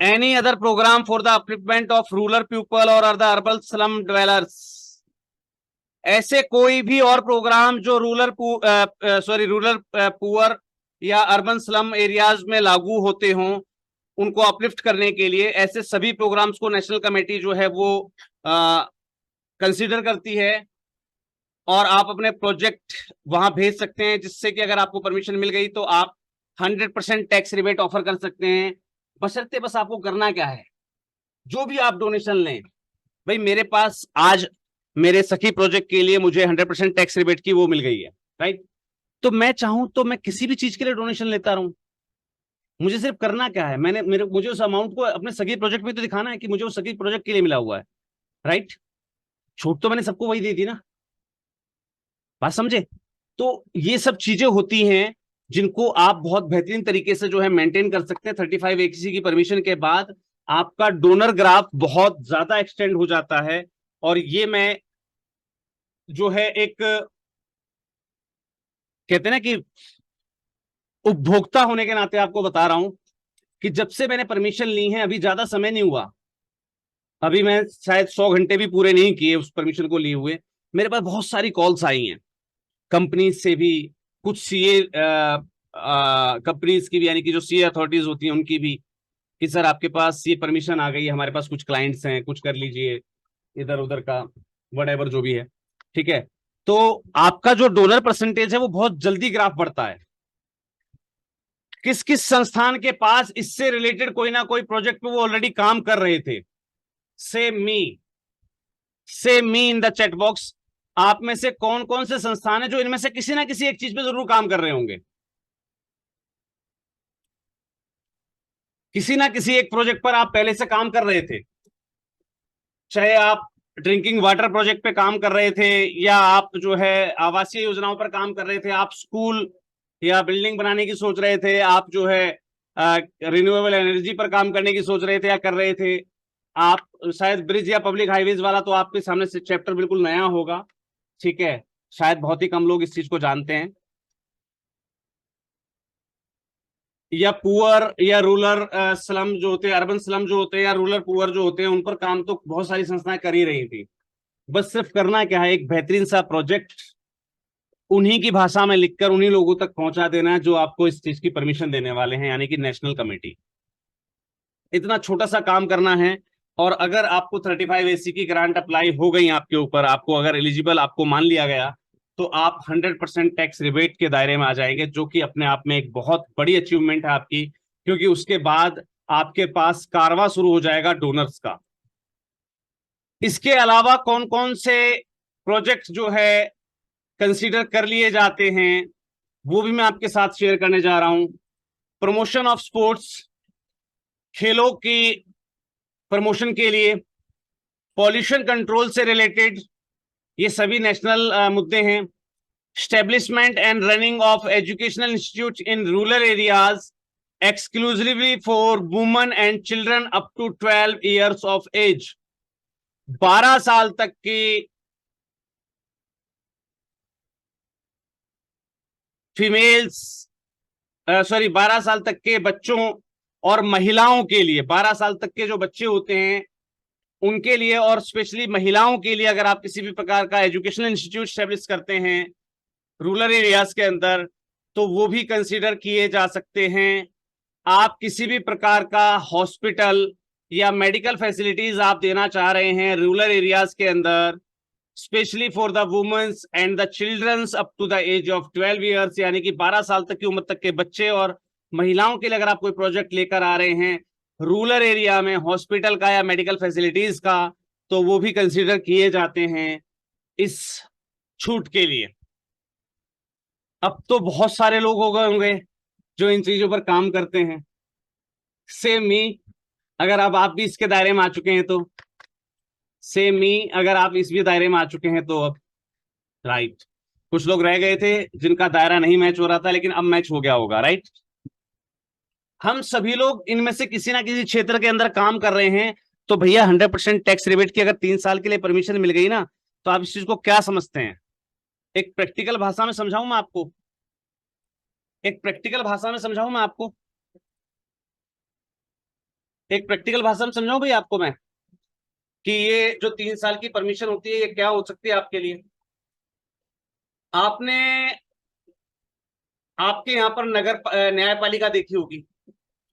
Any other programme for the upliftment of rural people और द अर्बन स्लम ड्वेलर्स, ऐसे कोई भी और प्रोग्राम जो रूरल पुअर या अर्बन स्लम एरियाज में लागू होते हों उनको अपलिफ्ट करने के लिए, ऐसे सभी प्रोग्राम्स को नेशनल कमेटी जो है वो कंसीडर करती है, और आप अपने प्रोजेक्ट वहां भेज सकते हैं, जिससे कि अगर आपको परमिशन मिल गई तो आप 100% टैक्स रिबेट ऑफर कर सकते हैं। बशर्ते बस आपको करना क्या है, जो भी आप डोनेशन लें, भाई मेरे पास आज मेरे सखी प्रोजेक्ट के लिए मुझे 100% टैक्स रिबेट की वो मिल गई है, राइट? तो मैं चाहूं तो मैं किसी भी चीज के लिए डोनेशन लेता रहूं, मुझे सिर्फ करना क्या है, मुझे उस अमाउंट को अपने सगी प्रोजेक्ट में तो दिखाना है कि मुझे उस सगी प्रोजेक्ट के लिए मिला हुआ है, राइट? छूट तो मैंने सबको वही दी थी ना, बात समझे? तो ये सब चीजें होती हैं जिनको आप बहुत बेहतरीन तरीके से जो है मेंटेन कर सकते हैं। 35AC की परमिशन के बाद आपका डोनर ग्राफ बहुत ज्यादा एक्सटेंड हो जाता है। और ये मैं जो है एक कहते हैं ना कि उपभोक्ता होने के नाते आपको बता रहा हूं कि जब से मैंने परमिशन ली है, अभी ज्यादा समय नहीं हुआ, अभी मैं शायद 100 घंटे भी पूरे नहीं किए उस परमिशन को लिए हुए, मेरे पास बहुत सारी कॉल्स आई हैं कंपनी से भी, कुछ सीए कंपनीज की भी, यानी कि जो सीए अथॉरिटीज होती हैं उनकी भी, कि सर आपके पास ये परमिशन आ गई है, हमारे पास कुछ क्लाइंट्स हैं, कुछ कर लीजिए इधर उधर का, वट जो भी है, ठीक है? तो आपका जो डोनर परसेंटेज है वो बहुत जल्दी ग्राफ बढ़ता है। किस किस संस्थान के पास इससे रिलेटेड कोई ना कोई प्रोजेक्ट पे वो ऑलरेडी काम कर रहे थे, से मी इन द चैट बॉक्स। आप में से कौन कौन से संस्थान है जो इनमें से किसी ना किसी एक चीज पे जरूर काम कर रहे होंगे, किसी ना किसी एक प्रोजेक्ट पर आप पहले से काम कर रहे थे, चाहे आप ड्रिंकिंग वाटर प्रोजेक्ट पे काम कर रहे थे, या आप जो है आवासीय योजनाओं पर काम कर रहे थे, आप स्कूल या बिल्डिंग बनाने की सोच रहे थे, आप जो है रिन्यूएबल एनर्जी पर काम करने की सोच रहे थे या कर रहे थे, आप शायद ब्रिज या पब्लिक हाईवेज वाला तो आपके सामने से चैप्टर बिल्कुल नया होगा, ठीक है? शायद बहुत ही कम लोग इस चीज को जानते हैं। या पुअर या रूरल स्लम जो होते हैं, अर्बन स्लम जो होते हैं, या रूरल पुअर जो होते हैं, उन पर काम तो बहुत सारी संस्थाएं कर ही रही थी। बस सिर्फ करना क्या है, एक बेहतरीन सा प्रोजेक्ट उन्हीं की भाषा में लिखकर उन्हीं लोगों तक पहुंचा देना है जो आपको इस चीज की परमिशन देने वाले हैं, यानी कि नेशनल कमेटी। इतना छोटा सा काम करना है, और अगर आपको 35AC की ग्रांट अप्लाई हो गई आपके ऊपर, आपको अगर एलिजिबल आपको मान लिया गया, तो आप 100% टैक्स रिबेट के दायरे में आ जाएंगे, जो कि अपने आप में एक बहुत बड़ी अचीवमेंट है आपकी, क्योंकि उसके बाद आपके पास कारवां शुरू हो जाएगा डोनर्स का। इसके अलावा कौन कौन से प्रोजेक्ट जो है कंसीडर कर लिए जाते हैं वो भी मैं आपके साथ शेयर करने जा रहा हूं। प्रमोशन ऑफ स्पोर्ट्स, खेलों की प्रमोशन के लिए, पॉल्यूशन कंट्रोल से रिलेटेड, ये सभी नेशनल मुद्दे हैं। Establishment and running of educational institutes in rural areas exclusively for women and children up to 12 years of age, 12 साल तक की फीमेल्स, 12 साल तक के बच्चों और महिलाओं के लिए, 12 साल तक के जो बच्चे होते हैं उनके लिए, और स्पेशली महिलाओं के लिए, अगर आप किसी भी प्रकार का एजुकेशनल इंस्टीट्यूट स्टैब्लिश करते हैं रूरल एरियाज के अंदर, तो वो भी कंसीडर किए जा सकते हैं। आप किसी भी प्रकार का हॉस्पिटल या मेडिकल फैसिलिटीज आप देना चाह रहे हैं रूरल एरियाज के अंदर, specially for the womens and the childrens up to the age of 12 years, यानी कि 12 साल तक की उम्र तक के बच्चे और महिलाओं के लिए अगर आप कोई प्रोजेक्ट लेकर आ रहे हैं रूरल एरिया में, हॉस्पिटल का या मेडिकल फैसिलिटीज का, तो वो भी कंसीडर किए जाते हैं इस छूट के लिए। अब तो बहुत सारे लोग हो गए होंगे जो इन चीजों पर काम करते हैं। सेम मी, अगर अब आप भी इसके दायरे में आ चुके हैं तो, सेम मी, अगर आप इस भी दायरे में आ चुके हैं तो अब राइट, कुछ लोग रह गए थे जिनका दायरा नहीं मैच हो रहा था, लेकिन अब मैच हो गया होगा, राइट। हम सभी लोग इनमें से किसी ना किसी क्षेत्र के अंदर काम कर रहे हैं। तो भैया 100% टैक्स रिबेट की अगर 3 साल के लिए परमिशन मिल गई ना, तो आप इस चीज को क्या समझते हैं? एक प्रैक्टिकल भाषा में समझाऊं मैं आपको, एक प्रैक्टिकल भाषा में समझाऊं मैं आपको, एक प्रैक्टिकल भाषा में समझाऊं भाई आपको मैं, कि ये जो 3 साल की परमिशन होती है ये क्या हो सकती है आपके लिए। आपने, आपके यहाँ पर नगर न्यायपालिका देखी होगी,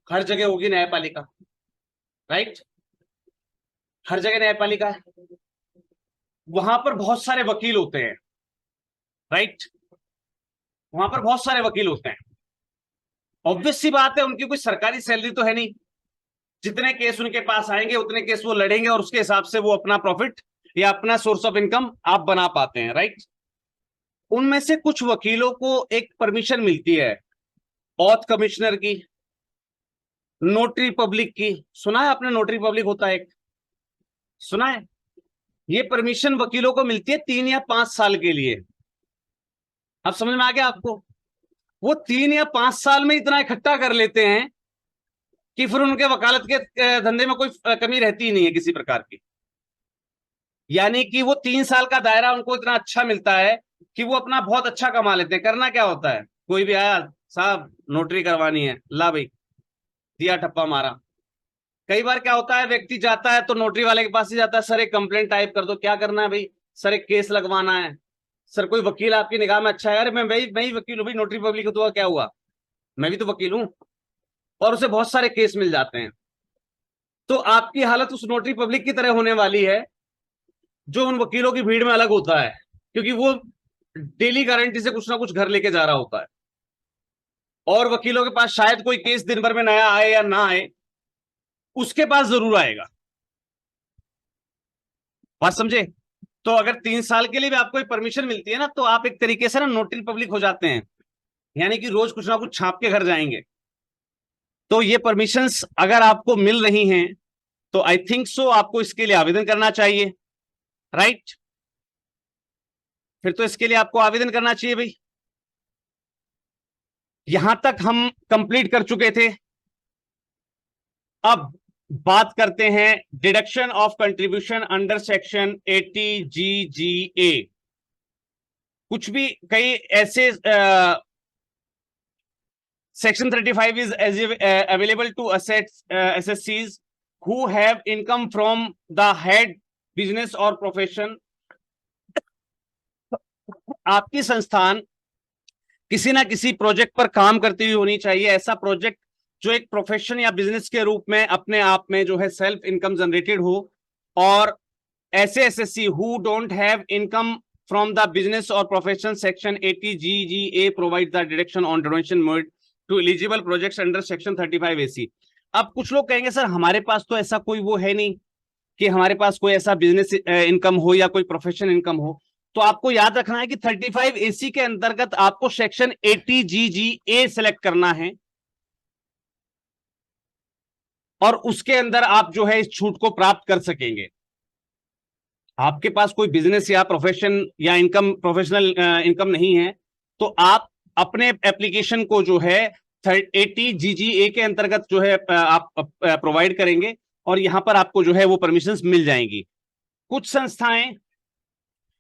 हर जगह होगी न्यायपालिका, राइट, हर जगह न्यायपालिका है। वहां पर बहुत सारे वकील होते हैं, राइट, वहां पर बहुत सारे वकील होते हैं। ऑब्वियस सी बात है, उनकी कोई सरकारी सैलरी तो है नहीं। जितने केस उनके पास आएंगे उतने केस वो लड़ेंगे और उसके हिसाब से वो अपना प्रॉफिट या अपना सोर्स ऑफ इनकम आप बना पाते हैं, राइट। उनमें से कुछ वकीलों को एक परमिशन मिलती है, ऑथ कमिश्नर की, नोटरी पब्लिक की। सुना है आपने, नोटरी पब्लिक होता है एक, सुना है? ये परमिशन वकीलों को मिलती है 3 या 5 साल के लिए। अब समझ में आ गया आपको? वो 3 या 5 साल में इतना इकट्ठा कर लेते हैं कि फिर उनके वकालत के धंधे में कोई कमी रहती ही नहीं है किसी प्रकार की। यानी कि वो 3 साल का दायरा उनको इतना अच्छा मिलता है कि वो अपना बहुत अच्छा कमा लेते हैं। करना क्या होता है, कोई भी आया, साहब नोटरी करवानी है, ला भाई, दिया ठप्पा मारा। कई बार क्या होता है, व्यक्ति जाता है तो नोटरी वाले के पास ही जाता है, सर एक कंप्लेंट टाइप कर दो। क्या करना है भाई? सर एक केस लगवाना है। सर कोई वकील आपकी निगाह में अच्छा है? अरे मैं ही वकील हूँ भाई, नोटरी पब्लिक तो क्या हुआ, मैं भी तो वकील हूँ। और उसे बहुत सारे केस मिल जाते हैं। तो आपकी हालत उस नोटरी पब्लिक की तरह होने वाली है, जो उन वकीलों की भीड़ में अलग होता है, क्योंकि वो डेली गारंटी से कुछ ना कुछ घर लेके जा रहा होता है। और वकीलों के पास शायद कोई केस दिन भर में नया आए या ना आए, उसके पास जरूर आएगा। बात समझे? तो अगर 3 साल के लिए भी आपको परमिशन मिलती है ना, तो आप एक तरीके से ना नोटरी पब्लिक हो जाते हैं, यानी कि रोज कुछ ना कुछ छाप के घर जाएंगे। तो ये परमिशंस अगर आपको मिल रही हैं तो आई थिंक सो आपको इसके लिए आवेदन करना चाहिए, राइट। फिर तो इसके लिए आपको आवेदन करना चाहिए भाई। यहां तक हम कंप्लीट कर चुके थे। अब बात करते हैं deduction of contribution under section 80 GGA। कुछ भी कई ऐसे Section 35 is available to assessees who have income from the head business or profession। आपकी संस्थान किसी ना किसी प्रोजेक्ट पर काम करती हुई होनी चाहिए, ऐसा प्रोजेक्ट जो एक प्रोफेशन या बिजनेस के रूप में अपने आप में जो है सेल्फ इनकम जनरेटेड हो। और ऐसे SSC who don't have income from the business और profession section 80 GGA provide the deduction on donation made to eligible projects under section 35 AC। अब कुछ लोग कहेंगे सर हमारे पास तो ऐसा कोई वो है नहीं कि हमारे पास कोई ऐसा बिजनेस इनकम हो या कोई प्रोफेशन इनकम हो। तो आपको याद रखना है कि 35 AC के अंतर्गत आपको सेक्शन 80 GGA सेलेक्ट करना है, और उसके अंदर आप जो है इस छूट को प्राप्त कर सकेंगे। आपके पास कोई बिजनेस या प्रोफेशन या इनकम, प्रोफेशनल इनकम नहीं है, तो आप अपने एप्लीकेशन को जो है 80 GGA के अंतर्गत जो है आप प्रोवाइड करेंगे, और यहां पर आपको जो है वो परमिशंस मिल जाएंगी। कुछ संस्थाएं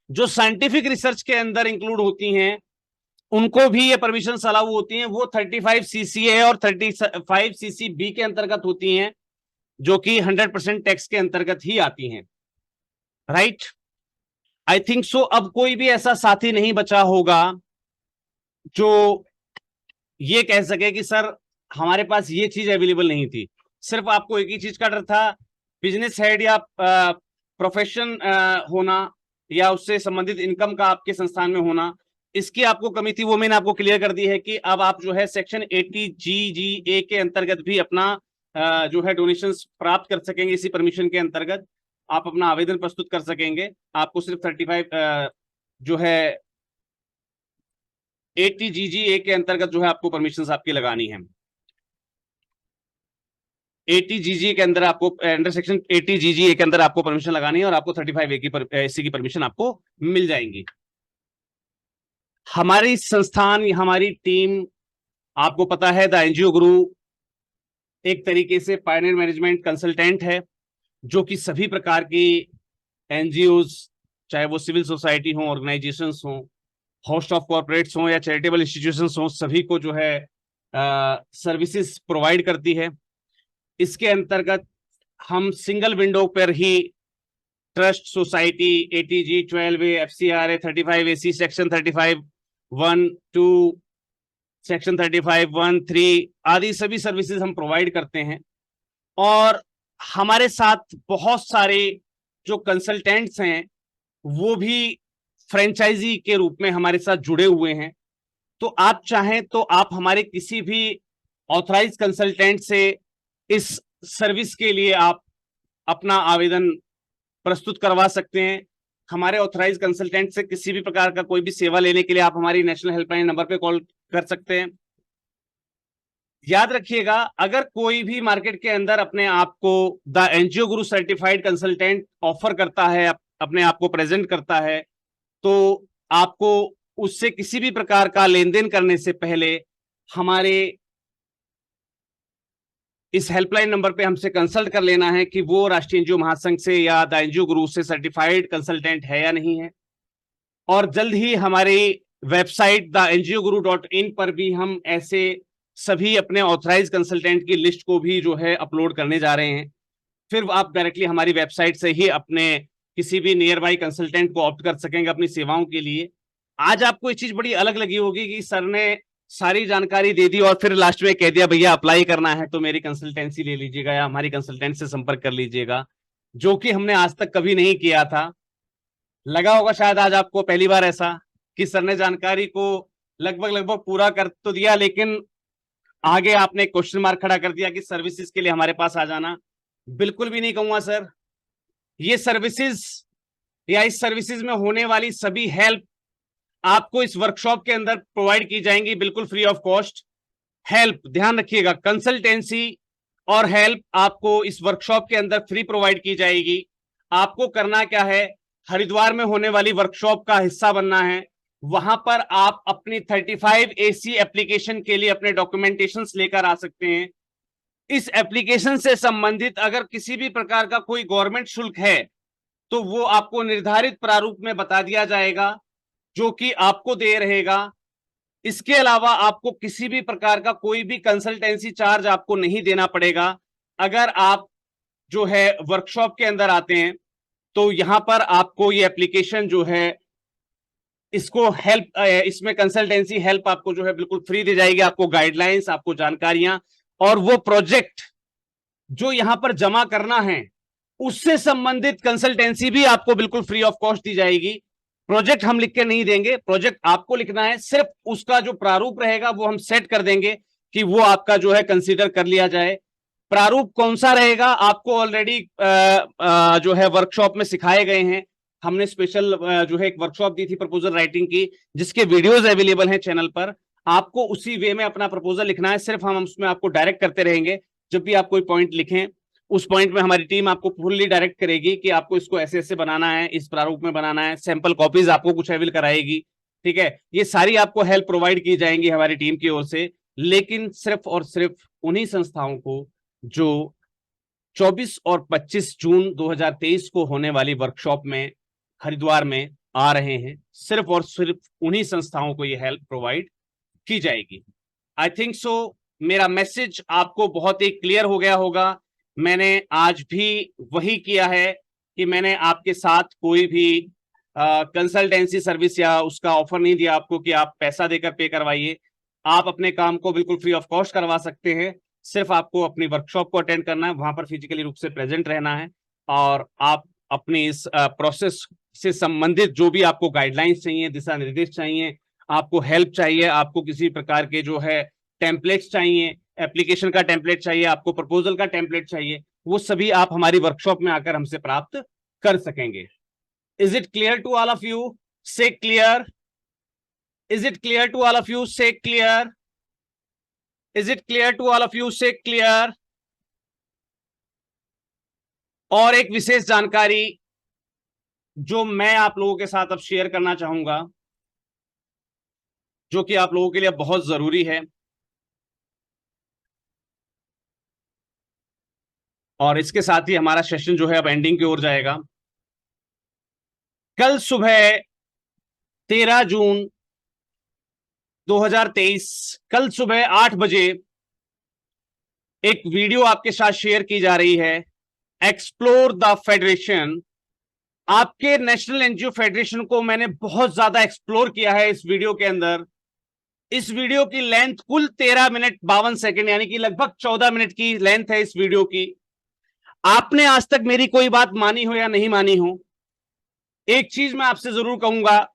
जो साइंटिफिक रिसर्च के अंदर इंक्लूड होती हैं, उनको भी ये परमिशन अलाउ होती हैं। वो 35 CCA और 35 CCB के अंतर्गत होती हैं, जो कि 100% टैक्स के अंतर्गत ही आती हैं, राइट। आई थिंक सो अब कोई भी ऐसा साथी नहीं बचा होगा जो ये कह सके कि सर हमारे पास ये चीज अवेलेबल नहीं थी। सिर्फ आपको एक ही चीज का डर था, बिजनेस हेड या प्रोफेशन होना, या उससे संबंधित इनकम का आपके संस्थान में होना, इसकी आपको कमी थी। वो मैंने आपको क्लियर कर दी है कि अब आप जो है सेक्शन 80 GGA के अंतर्गत भी अपना जो है डोनेशंस प्राप्त कर सकेंगे। इसी परमिशन के अंतर्गत आप अपना आवेदन प्रस्तुत कर सकेंगे। आपको सिर्फ 35 जो है ATGGA के अंतर्गत जो है आपको परमिशंस आपकी लगानी है। ATGGA के अंदर आपको अंडर सेक्शन ATGGA के अंदर आपको परमिशन लगानी है और आपको 35A की AC की परमिशन आपको मिल जाएंगी। हमारी संस्थान, हमारी टीम, आपको पता है द एनजीओ गुरु एक तरीके से पायनियर मैनेजमेंट कंसल्टेंट है, जो कि सभी प्रकार की एनजीओज, चाहे वो सिविल सोसाइटी हो, ऑर्गेनाइजेशंस हो, होस्ट ऑफ कॉर्पोरेट्स हो या चैरिटेबल इंस्टीट्यूशंस हो, सभी को जो है सर्विसेज प्रोवाइड करती है। इसके अंतर्गत हम सिंगल विंडो पर ही trust, society, ATG 12A, FCRA 35AC, section 35(1)(2), section 35(1)(3) आदि सभी सर्विसेज हम प्रोवाइड करते हैं। और हमारे साथ बहुत सारे जो कंसल्टेंट्स हैं वो भी फ्रेंचाइजी के रूप में हमारे साथ जुड़े हुए हैं। तो आप चाहें तो आप हमारे किसी भी ऑथराइज कंसल्टेंट से इस सर्विस के लिए आप अपना आवेदन प्रस्तुत करवा सकते हैं। हमारे ऑथराइज कंसल्टेंट से किसी भी प्रकार का कोई भी सेवा लेने के लिए आप हमारी नेशनल हेल्पलाइन नंबर पे कॉल कर सकते हैं। याद रखिएगा, अगर कोई भी मार्केट के अंदर अपने आप को the NGO Guru certified consultant offer करता है, अपने आप को प्रेजेंट करता है, तो आपको उससे किसी भी प्रकार का लेन देन करने से पहले हमारे इस हेल्पलाइन नंबर पे हमसे कंसल्ट कर लेना है कि वो राष्ट्रीय एनजीओ महासंघ से या द एनजीओ गुरु से सर्टिफाइड कंसल्टेंट है या नहीं है। और जल्द ही हमारी वेबसाइट theNGOguru.in पर भी हम ऐसे सभी अपने ऑथराइज कंसल्टेंट की लिस्ट को भी जो है अपलोड करने जा रहे हैं। फिर आप डायरेक्टली हमारी वेबसाइट से ही अपने किसी भी नियर बाई कंसल्टेंट को ऑप्ट कर सकेंगे अपनी सेवाओं के लिए। आज आपको ये चीज बड़ी अलग लगी होगी कि सर ने सारी जानकारी दे दी और फिर लास्ट में कह दिया भैया अप्लाई करना है तो मेरी कंसल्टेंसी ले लीजिएगा या हमारी कंसल्टेंट से संपर्क कर लीजिएगा, जो कि हमने आज तक कभी नहीं किया था। लगा होगा शायद आज आपको पहली बार ऐसा कि सर ने जानकारी को लगभग पूरा कर तो दिया, लेकिन आगे आपने क्वेश्चन मार्क खड़ा कर दिया कि सर्विसेज के लिए हमारे पास आ जाना। बिल्कुल भी नहीं कहूंगा सर, ये सर्विसेज या इस सर्विसेज में होने वाली सभी हेल्प आपको इस वर्कशॉप के अंदर प्रोवाइड की जाएंगी, बिल्कुल फ्री ऑफ कॉस्ट। हेल्प, ध्यान रखिएगा, कंसल्टेंसी और हेल्प आपको इस वर्कशॉप के अंदर फ्री प्रोवाइड की जाएगी। आपको करना क्या है, हरिद्वार में होने वाली वर्कशॉप का हिस्सा बनना है। वहां पर आप अपनी 35AC एप्लीकेशन के लिए अपने डॉक्यूमेंटेशंस लेकर आ सकते हैं। इस एप्लीकेशन से संबंधित अगर किसी भी प्रकार का कोई गवर्नमेंट शुल्क है तो वो आपको निर्धारित प्रारूप में बता दिया जाएगा, जो कि आपको दे रहेगा। इसके अलावा आपको किसी भी प्रकार का कोई भी कंसल्टेंसी चार्ज आपको नहीं देना पड़ेगा। अगर आप जो है वर्कशॉप के अंदर आते हैं तो यहां पर आपको ये एप्लीकेशन जो है इसको हेल्प, इसमें कंसल्टेंसी हेल्प आपको जो है बिल्कुल फ्री दी जाएगी। आपको गाइडलाइंस, आपको जानकारियां और वो प्रोजेक्ट जो यहां पर जमा करना है उससे संबंधित कंसल्टेंसी भी आपको बिल्कुल फ्री ऑफ कॉस्ट दी जाएगी। प्रोजेक्ट हम लिख के नहीं देंगे, प्रोजेक्ट आपको लिखना है, सिर्फ उसका जो प्रारूप रहेगा वो हम सेट कर देंगे कि वो आपका जो है कंसीडर कर लिया जाए। प्रारूप कौन सा रहेगा आपको ऑलरेडी जो है वर्कशॉप में सिखाए गए हैं। हमने स्पेशल जो है एक वर्कशॉप दी थी प्रपोजल राइटिंग की, जिसके वीडियोस अवेलेबल हैं चैनल पर। आपको उसी वे में अपना प्रपोजल लिखना है, सिर्फ हम उसमें आपको डायरेक्ट करते रहेंगे। जब भी आप कोई पॉइंट लिखें उस पॉइंट में हमारी टीम आपको फुल्ली डायरेक्ट करेगी कि आपको इसको ऐसे ऐसे बनाना है, इस प्रारूप में बनाना है। सैंपल कॉपीज आपको कुछ अवेल कराएगी, ठीक है। ये सारी आपको हेल्प प्रोवाइड की जाएंगी हमारी टीम की ओर से, लेकिन सिर्फ और सिर्फ उन्हीं संस्थाओं को जो 24 और 25 जून 2023 को होने वाली वर्कशॉप में हरिद्वार में आ रहे हैं, सिर्फ और सिर्फ उन्हीं संस्थाओं को ये हेल्प प्रोवाइड की जाएगी। आई थिंक सो मेरा मैसेज आपको बहुत ही क्लियर हो गया होगा। मैंने आज भी वही किया है कि मैंने आपके साथ कोई भी कंसल्टेंसी सर्विस या उसका ऑफर नहीं दिया आपको कि आप पैसा देकर पे करवाइए। आप अपने काम को बिल्कुल फ्री ऑफ कॉस्ट करवा सकते हैं। सिर्फ आपको अपनी वर्कशॉप को अटेंड करना है, वहां पर फिजिकली रूप से प्रेजेंट रहना है, और आप अपनी इस प्रोसेस से संबंधित जो भी आपको गाइडलाइंस चाहिए, दिशा निर्देश चाहिए, आपको हेल्प चाहिए, आपको किसी प्रकार के जो है टेम्पलेट्स चाहिए, एप्लीकेशन का टेम्पलेट चाहिए, आपको प्रपोजल का टेम्पलेट चाहिए, वो सभी आप हमारी वर्कशॉप में आकर हमसे प्राप्त कर सकेंगे। Is it clear to all of you? से clear? Is it clear to all of you? Say clear. Is it clear to all of you? Say clear. और एक विशेष जानकारी जो मैं आप लोगों के साथ अब शेयर करना चाहूंगा, जो कि आप लोगों के लिए बहुत जरूरी है, और इसके साथ ही हमारा सेशन जो है अब एंडिंग की ओर जाएगा। कल सुबह 13 जून 2023 कल सुबह 8 बजे एक वीडियो आपके साथ शेयर की जा रही है। Explore the federation. आपके नेशनल एनजीओ फेडरेशन को मैंने बहुत ज्यादा एक्सप्लोर किया है इस वीडियो के अंदर। इस वीडियो की लेंथ कुल 13 मिनट 52 सेकंड, यानी कि लगभग 14 मिनट की लेंथ है इस वीडियो की। आपने आज तक मेरी कोई बात मानी हो या नहीं मानी हो, एक चीज मैं आपसे जरूर कहूंगा,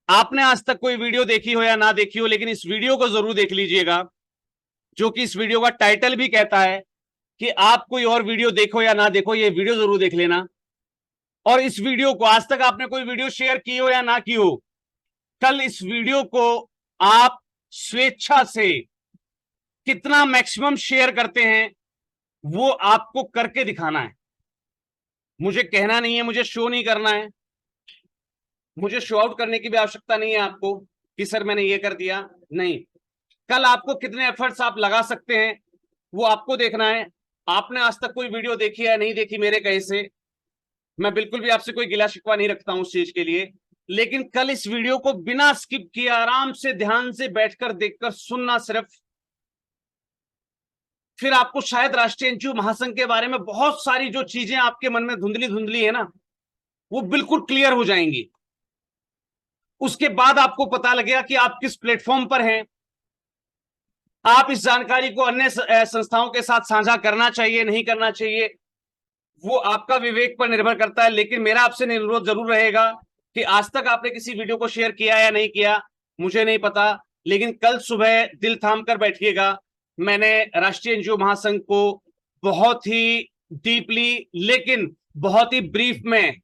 आपने आज तक कोई वीडियो देखी हो या ना देखी हो, लेकिन इस वीडियो को जरूर देख लीजिएगा, जो कि इस वीडियो का टाइटल भी कहता है कि आप कोई और वीडियो देखो या ना देखो, ये वीडियो जरूर देख लेना। और इस वीडियो को आज तक आपने कोई वीडियो शेयर की हो या ना की हो, कल इस वीडियो को आप स्वेच्छा से कितना मैक्सिमम शेयर करते हैं वो आपको करके दिखाना है। मुझे कहना नहीं है, मुझे शो नहीं करना है, मुझे शो आउट करने की भी आवश्यकता नहीं है आपको कि सर मैंने ये कर दिया, नहीं। कल आपको कितने एफर्ट्स आप लगा सकते हैं वो आपको देखना है। आपने आज तक कोई वीडियो देखी है नहीं देखी, मेरे कहे से मैं बिल्कुल भी आपसे कोई गिला शिकवा नहीं रखता हूं उस चीज के लिए, लेकिन कल इस वीडियो को बिना स्किप किए आराम से ध्यान से बैठकर देखकर सुनना सिर्फ। फिर आपको शायद राष्ट्रीय एनजीओ महासंघ के बारे में बहुत सारी जो चीजें आपके मन में धुंधली धुंधली है ना, वो बिल्कुल क्लियर हो जाएंगी। उसके बाद आपको पता लगेगा कि आप किस प्लेटफॉर्म पर हैं। आप इस जानकारी को अन्य संस्थाओं के साथ साझा करना चाहिए नहीं करना चाहिए, वो आपका विवेक पर निर्भर करता है। लेकिन मेरा आपसे अनुरोध जरूर रहेगा कि आज तक आपने किसी वीडियो को शेयर किया या नहीं किया मुझे नहीं पता, लेकिन कल सुबह दिल थाम कर बैठिएगा। मैंने राष्ट्रीय एनजीओ महासंघ को बहुत ही डीपली लेकिन बहुत ही ब्रीफ में,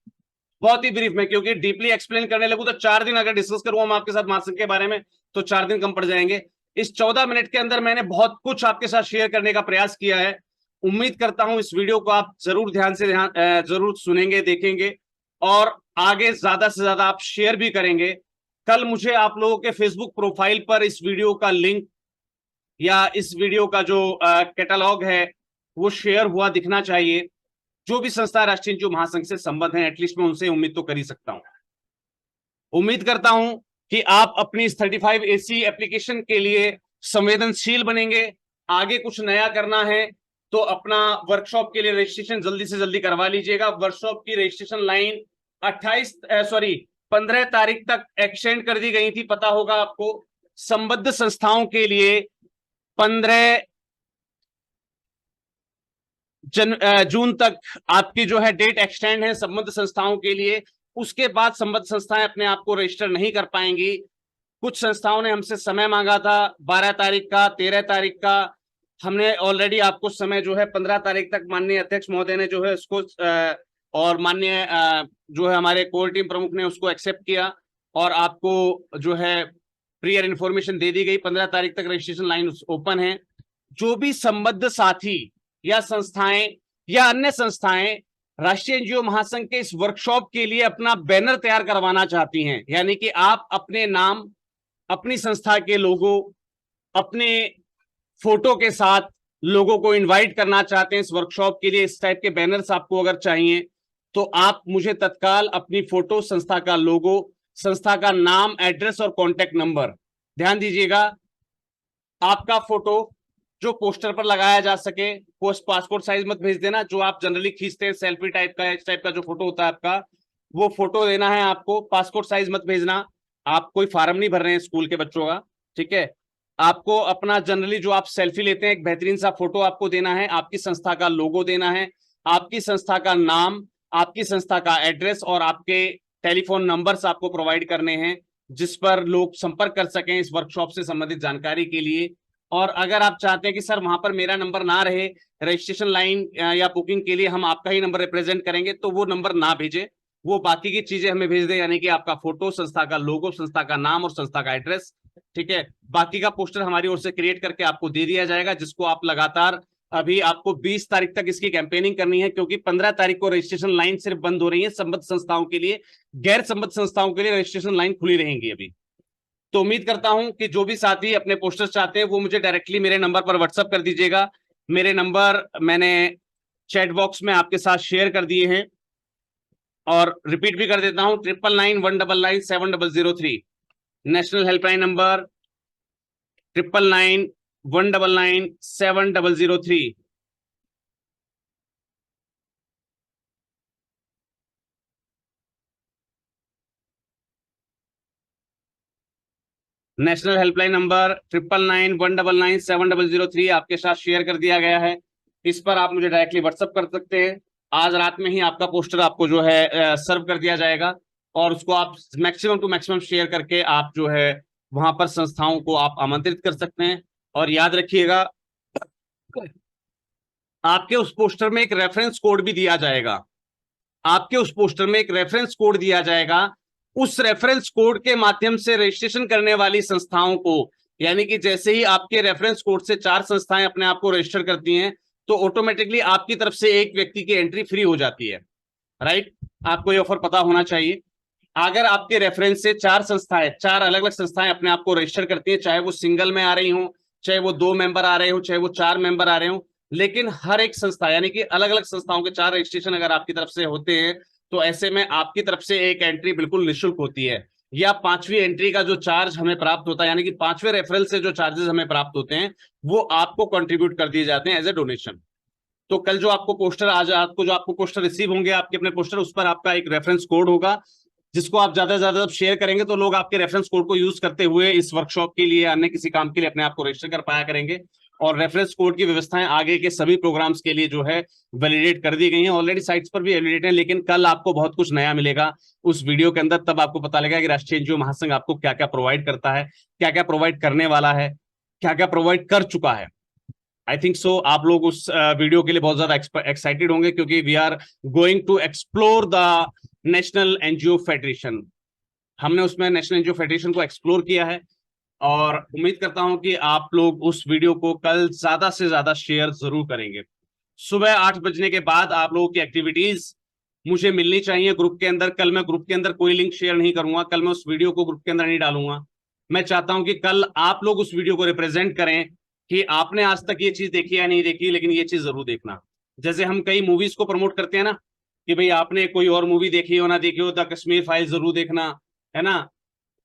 क्योंकि डीपली एक्सप्लेन करने लगूं तो 4 दिन अगर डिस्कस करूं हम आपके साथ महासंघ के बारे में तो 4 दिन कम पड़ जाएंगे। इस 14 मिनट के अंदर मैंने बहुत कुछ आपके साथ शेयर करने का प्रयास किया है। उम्मीद करता हूं इस वीडियो को आप जरूर ध्यान से जरूर सुनेंगे, देखेंगे और आगे ज्यादा से ज्यादा आप शेयर भी करेंगे। कल मुझे आप लोगों के फेसबुक प्रोफाइल पर इस वीडियो का लिंक या इस वीडियो का जो कैटलॉग है वो शेयर हुआ दिखना चाहिए। जो भी संस्था राष्ट्रीय एनजीओ महासंघ से संबद्ध है, एटलीस्ट मैं उनसे उम्मीद तो कर ही सकता हूं। उम्मीद करता हूं कि आप अपनी इस 35AC एप्लीकेशन के लिए संवेदनशील बनेंगे। आगे कुछ नया करना है तो अपना वर्कशॉप के लिए रजिस्ट्रेशन जल्दी से जल्दी करवा लीजिएगा। वर्कशॉप की रजिस्ट्रेशन लाइन 15 तारीख तक एक्सटेंड कर दी गई थी, पता होगा आपको। संबद्ध संस्थाओं के लिए 15 जून तक आपकी जो है डेट एक्सटेंड है संबद्ध संस्थाओं के लिए। उसके बाद संबद्ध संस्थाएं अपने आप को रजिस्टर नहीं कर पाएंगी। कुछ संस्थाओं ने हमसे समय मांगा था 12 तारीख का, 13 तारीख का। हमने ऑलरेडी आपको समय जो है 15 तारीख तक माननीय अध्यक्ष महोदय ने जो है उसको और माननीय जो है हमारे कोर टीम प्रमुख ने उसको एक्सेप्ट किया और आपको जो है प्रियर इन्फॉर्मेशन दे दी गई। 15 तारीख तक रजिस्ट्रेशन लाइन ओपन है। जो भी संबद्ध साथी या संस्थाएं या अन्य संस्थाएं राष्ट्रीय एनजीओ महासंघ के इस वर्कशॉप के लिए अपना बैनर तैयार करवाना चाहती हैं, यानी कि आप अपने नाम, अपनी संस्था के लोगो, अपने फोटो के साथ लोगों को इनवाइट करना चाहते हैं इस वर्कशॉप के लिए, इस टाइप के बैनर्स आपको अगर चाहिए तो आप मुझे तत्काल अपनी फोटो, संस्था का लोगो, संस्था का नाम, एड्रेस और कॉन्टेक्ट नंबर, ध्यान दीजिएगा आपका फोटो जो पोस्टर पर लगाया जा सके, पासपोर्ट साइज मत भेज देना, जो आप जनरली खींचते हैं सेल्फी टाइप का, इस टाइप का जो फोटो होता है आपका, वो फोटो देना है आपको। पासपोर्ट साइज मत भेजना, आप कोई फार्म नहीं भर रहे हैं स्कूल के बच्चों का, ठीक है। आपको अपना जनरली जो आप सेल्फी लेते हैं एक बेहतरीन सा फोटो आपको देना है, आपकी संस्था का लोगो देना है, आपकी संस्था का नाम, आपकी संस्था का एड्रेस और आपके टेलीफोन नंबर्स आपको प्रोवाइड करने हैं जिस पर लोग संपर्क कर सकें इस वर्कशॉप से संबंधित जानकारी के लिए। और अगर आप चाहते हैं कि सर वहां पर मेरा नंबर ना रहे, रजिस्ट्रेशन लाइन या बुकिंग के लिए हम आपका ही नंबर रिप्रेजेंट करेंगे, तो वो नंबर ना भेजें। वो बाकी की चीजें हमें भेज दें, यानी कि आपका फोटो, संस्था का लोगो, संस्था का नाम और संस्था का एड्रेस। ठीक है, बाकी का पोस्टर हमारी ओर से क्रिएट करके आपको दे दिया जाएगा, जिसको आप लगातार, अभी आपको 20 तारीख तक इसकी कैंपेनिंग करनी है, क्योंकि 15 तारीख को रजिस्ट्रेशन लाइन सिर्फ बंद हो रही है संबद्ध संस्थाओं के लिए, गैर संबद्ध संस्थाओं के लिए रजिस्ट्रेशन लाइन खुली रहेंगी अभी। तो उम्मीद करता हूं कि जो भी साथी अपने पोस्टर्स चाहते हैं वो मुझे डायरेक्टली मेरे नंबर पर व्हाट्सअप कर दीजिएगा। मेरे नंबर मैंने चैट बॉक्स में आपके साथ शेयर कर दिए हैं, और रिपीट भी कर देता हूं, 9991997003 national helpline number, 9991997003। National helpline number 9991997003 आपके साथ शेयर कर दिया गया है। इस पर आप मुझे डायरेक्टली व्हाट्सअप कर सकते हैं। आज रात में ही आपका पोस्टर आपको जो है सर्व कर दिया जाएगा, और उसको आप मैक्सिमम टू मैक्सिमम शेयर करके आप जो है वहां पर संस्थाओं को आप आमंत्रित कर सकते हैं। और याद रखिएगा, आपके उस पोस्टर में एक रेफरेंस कोड भी दिया जाएगा। आपके उस पोस्टर में एक रेफरेंस कोड दिया जाएगा। उस रेफरेंस कोड के माध्यम से रजिस्ट्रेशन करने वाली संस्थाओं को, यानी कि जैसे ही आपके रेफरेंस कोड से 4 संस्थाएं अपने आप को रजिस्टर करती हैं, तो ऑटोमेटिकली आपकी तरफ से एक व्यक्ति की एंट्री फ्री हो जाती है। राइट, आपको ये ऑफर पता होना चाहिए। अगर आपके रेफरेंस से 4 संस्थाएं, 4 अलग अलग संस्थाएं अपने आप को रजिस्टर करती हैं, चाहे वो सिंगल में आ रही हो, चाहे वो 2 मेंबर आ रहे हो, चाहे वो 4 मेंबर आ रहे हो, लेकिन हर एक संस्था, यानी कि अलग अलग संस्थाओं के 4 रजिस्ट्रेशन अगर आपकी तरफ से होते हैं, तो ऐसे में आपकी तरफ से एक एंट्री बिल्कुल निःशुल्क होती है। या 5वीं एंट्री का जो चार्ज हमें प्राप्त होता है, यानी कि 5वें रेफरल से जो चार्जेस हमें प्राप्त होते हैं, वो आपको कंट्रीब्यूट कर दिए जाते हैं एज ए डोनेशन। तो कल जो आपको पोस्टर, आज आपको जो आपको पोस्टर रिसीव होंगे, आपके अपने पोस्टर, उस पर आपका एक रेफरेंस कोड होगा, जिसको आप ज्यादा से ज्यादा शेयर करेंगे तो लोग आपके रेफरेंस कोड को यूज करते हुए इस वर्कशॉप के लिए, अन्य किसी काम के लिए अपने आप को रजिस्टर कर पाया करेंगे। और रेफरेंस कोड की व्यवस्थाएं आगे के सभी प्रोग्राम्स के लिए जो है वैलिडेट कर दी गई हैं, ऑलरेडी साइट्स पर भी वैलिडेट है, लेकिन कल आपको बहुत कुछ नया मिलेगा उस वीडियो के अंदर। तब आपको पता लगेगा कि राष्ट्रीय एनजीओ महासंघ आपको क्या क्या प्रोवाइड करता है, क्या क्या प्रोवाइड करने वाला है, क्या क्या प्रोवाइड कर चुका है। आई थिंक सो आप लोग उस वीडियो के लिए बहुत ज्यादा एक्साइटेड होंगे, क्योंकि we are going to explore the national NGO federation. हमने उसमें नेशनल एनजीओ फेडरेशन को एक्सप्लोर किया है, और उम्मीद करता हूं कि आप लोग उस वीडियो को कल ज्यादा से ज्यादा शेयर जरूर करेंगे। सुबह 8 बजने के बाद आप लोगों की एक्टिविटीज मुझे मिलनी चाहिए ग्रुप के अंदर। कल मैं ग्रुप के अंदर कोई लिंक शेयर नहीं करूंगा, कल मैं उस वीडियो को ग्रुप के अंदर नहीं डालूंगा। मैं चाहता हूं कि कल आप लोग उस वीडियो को रिप्रेजेंट करें कि आपने आज तक ये चीज देखी या नहीं देखी, लेकिन ये चीज जरूर देखना। जैसे हम कई मूवीज को प्रमोट करते हैं ना, कि भाई आपने कोई और मूवी देखी हो ना देखी हो, द कश्मीर फाइल जरूर देखना, है ना,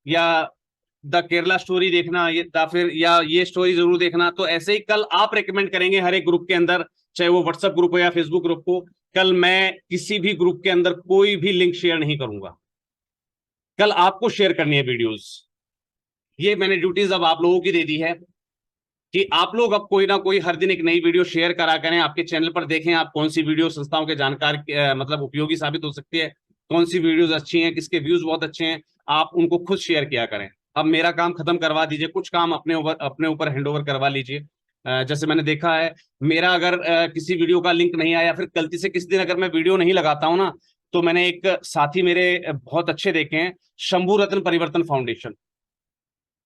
या द केरला स्टोरी देखना, ये या फिर या ये स्टोरी जरूर देखना। तो ऐसे ही कल आप रेकमेंड करेंगे हर एक ग्रुप के अंदर, चाहे वो व्हाट्सएप ग्रुप हो या फेसबुक ग्रुप हो। कल मैं किसी भी ग्रुप के अंदर कोई भी लिंक शेयर नहीं करूंगा, कल आपको शेयर करनी है वीडियोस। ये मैंने ड्यूटीज अब आप लोगों की दे दी है कि आप लोग अब कोई ना कोई हर दिन एक नई वीडियो शेयर करा करें, आपके चैनल पर देखें आप कौन सी वीडियो संस्थाओं के जानकार मतलब उपयोगी साबित हो सकती है, कौन सी वीडियोस अच्छी हैं, किसके व्यूज बहुत अच्छे हैं, आप उनको खुद शेयर किया करें। अब मेरा काम खत्म करवा दीजिए, कुछ काम अपने ऊपर हैंडओवर करवा लीजिए। जैसे मैंने देखा है, मेरा अगर किसी वीडियो का लिंक नहीं आया, फिर गलती से किसी दिन अगर मैं वीडियो नहीं लगाता हूं ना, तो मैंने एक साथी मेरे बहुत अच्छे देखे हैं, शंभू रत्न परिवर्तन फाउंडेशन,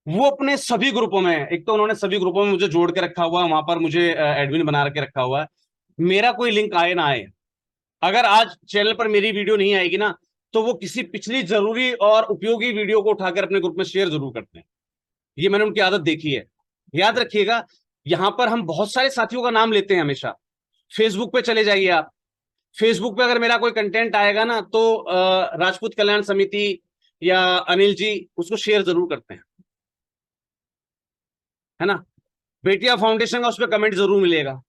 वो अपने सभी ग्रुपों में, एक तो उन्होंने सभी ग्रुपों में मुझे जोड़ के रखा हुआ है, वहां पर मुझे एडमिन बना के रखा हुआ है। मेरा कोई लिंक आए ना आए, अगर आज चैनल पर मेरी वीडियो नहीं आएगी ना, तो वो किसी पिछली जरूरी और उपयोगी वीडियो को उठाकर अपने ग्रुप में शेयर जरूर करते हैं। ये मैंने उनकी आदत देखी है। याद रखिएगा, यहां पर हम बहुत सारे साथियों का नाम लेते हैं हमेशा। फेसबुक पे चले जाइए आप, फेसबुक पे अगर मेरा कोई कंटेंट आएगा ना, तो राजपूत कल्याण समिति या अनिल जी उसको शेयर जरूर करते हैं, है ना। बेटिया फाउंडेशन का उस पर कमेंट जरूर मिलेगा,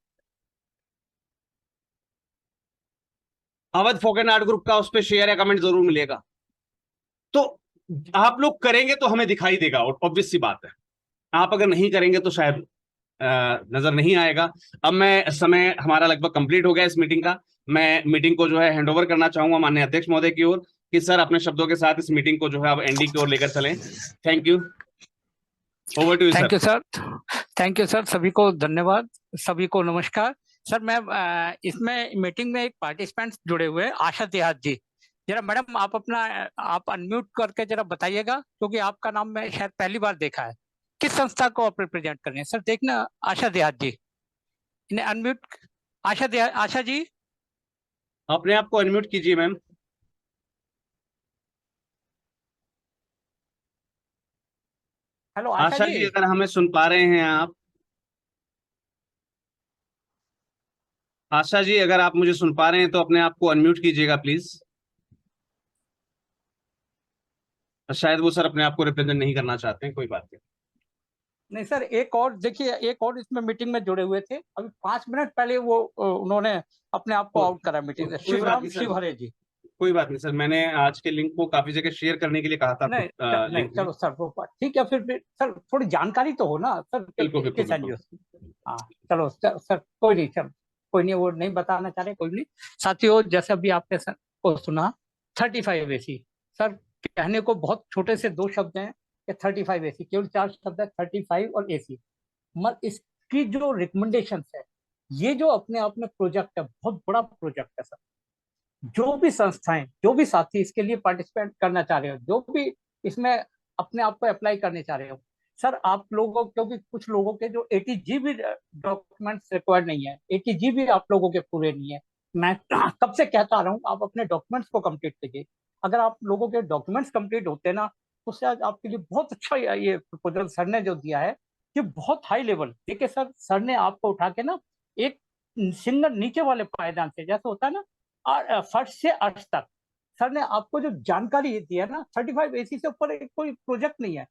अवध फोक एंड आर्ट ग्रुप का उस पर शेयर या कमेंट जरूर मिलेगा। तो आप लोग करेंगे तो हमें दिखाई देगा, और ऑब्वियस सी बात है। आप अगर नहीं करेंगे तो शायद नजर नहीं आएगा। अब मैं, समय हमारा लगभग कंप्लीट हो गया इस मीटिंग का। मैं मीटिंग को जो है हैंडओवर करना चाहूंगा माननीय अध्यक्ष महोदय की ओर, कि सर अपने शब्दों के साथ इस मीटिंग को जो है अब एंडी की ओर लेकर चलें। Thank you, over to you sir. Thank you sir, thank you sir, सभी को धन्यवाद, सभी को नमस्कार। सर मैं इसमें मीटिंग में एक पार्टिसिपेंट जुड़े हुए हैं, आशा तिहाद जी, जरा मैडम आप अपना आप अनम्यूट करके जरा बताइएगा, क्योंकि आपका नाम मैं शायद पहली बार देखा है। किस संस्था को आप रिप्रेजेंट कर रहे हैं सर? देखना, आशा देहात जी, इन्हें अनम्यूट। आशा देहात, आशा जी। अपने आप को अनम्यूट कीजिए मैम। हेलो आशा आशा जी। जी, अगर हमें सुन पा रहे हैं आप। आशा जी, अगर आप मुझे सुन पा रहे हैं तो अपने आप को अनम्यूट कीजिएगा प्लीज। शायद वो सर अपने आप को रिप्रेजेंट नहीं करना चाहते हैं, कोई बात नहीं। नहीं सर, एक और देखिए, एक और इसमें मीटिंग में जुड़े हुए थे, अभी 5 मिनट पहले वो उन्होंने अपने आप को आउट करा मीटिंग से, कोई बात शिवराम नहीं सर। शिवहरे जी। कोई बात नहीं सर, मैंने आज के लिंक को काफी जगह शेयर करने के लिए कहा था नहीं नहीं, लिंक में। चलो सर वो बात ठीक है, फिर सर थोड़ी जानकारी तो हो ना सर, बिल्कुल बिल्कुल किस बिल्कुल। एनजीओ से। हाँ चलो सर, कोई नहीं सर, कोई नहीं, वो नहीं बताना चाह रहे, कोई नहीं। साथियों, जैसे अभी आपने सर को सुना, 35 AC सर, कहने को बहुत छोटे से 2 शब्द हैं कि 35 AC, केवल 4 शब्द है, 35 और AC। मगर इसकी जो रिकमेंडेशन है, ये जो अपने आप में प्रोजेक्ट है, बहुत बड़ा प्रोजेक्ट है सर। जो भी संस्थाएं, जो भी साथी इसके लिए पार्टिसिपेट करना चाह रहे हो, जो भी इसमें अपने आप को अप्लाई करने चाह रहे हो, सर आप लोगों, क्योंकि कुछ लोगों के जो 80 GB डॉक्यूमेंट्स रिक्वायर्ड नहीं है, 80 GB आप लोगों के पूरे नहीं है। मैं कब से कहता आ रहा हूँ, आप अपने डॉक्यूमेंट्स को कंप्लीट कीजिए। अगर आप लोगों के डॉक्यूमेंट्स कंप्लीट होते ना, तो शायद आपके लिए बहुत अच्छा ये प्रपोजल सर ने जो दिया है, ये बहुत हाई लेवल। देखिए सर ने आपको उठा के ना एक सिंगल नीचे वाले पायदान से, जैसे होता है ना, फर्श से अर्श तक, सर ने आपको जो जानकारी दी है ना, 35 AC से ऊपर कोई प्रोजेक्ट नहीं है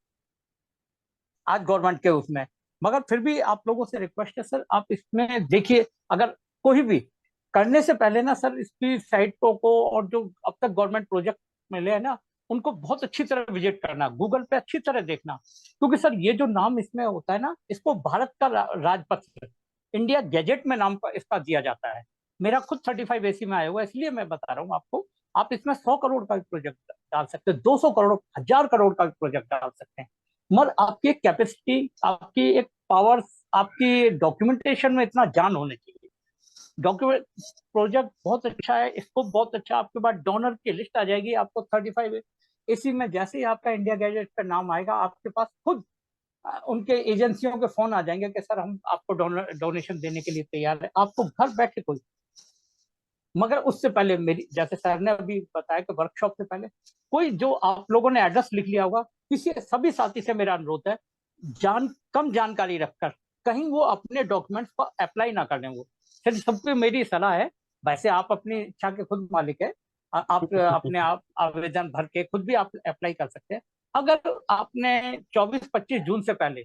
आज गवर्नमेंट के उसमें। मगर फिर भी आप लोगों से रिक्वेस्ट है सर, आप इसमें देखिए, अगर कोई भी करने से पहले ना सर, इसकी साइटों को और जो अब तक गवर्नमेंट प्रोजेक्ट मिले हैं ना, उनको बहुत अच्छी तरह विजिट करना, गूगल पे अच्छी तरह देखना। क्योंकि सर ये जो नाम इसमें होता है ना, इसको भारत का राजपत्र, इंडिया गैजेट में नाम इसका दिया जाता है। मेरा खुद 35 AC में आया हुआ है, इसलिए मैं बता रहा हूँ आपको। आप इसमें 100 करोड़ का भी प्रोजेक्ट डाल सकते हैं, 200 करोड़, 1000 करोड़ का भी प्रोजेक्ट डाल सकते हैं। मगर आपकी कैपेसिटी, आपकी एक पावर, आपकी डॉक्यूमेंटेशन में इतना जान होने चाहिए। डॉक्यूमेंट प्रोजेक्ट बहुत अच्छा है, इसको बहुत अच्छा, आपके पास डोनर की लिस्ट आ जाएगी। आपको 35 AC में जैसे ही आपका इंडिया गैजेट पे नाम आएगा, आपके पास खुद उनके एजेंसियों के फोन आ जाएंगे कि सर हम आपको डोनेशन देने के लिए तैयार है, आपको घर बैठे कोई। मगर उससे पहले मेरी, जैसे सर ने अभी बताया कि वर्कशॉप से पहले कोई, जो आप लोगों ने एड्रेस लिख लिया होगा, किसी सभी साथी से मेरा अनुरोध है, कम जानकारी रखकर कहीं वो अपने डॉक्यूमेंट्स को अप्लाई ना करने। वो सिर्फ सबको मेरी सलाह है। वैसे आप अपनी इच्छा के खुद मालिक है, आप अपने आप आवेदन भर के खुद भी आप अप्लाई कर सकते हैं। अगर आपने 24-25 जून से पहले,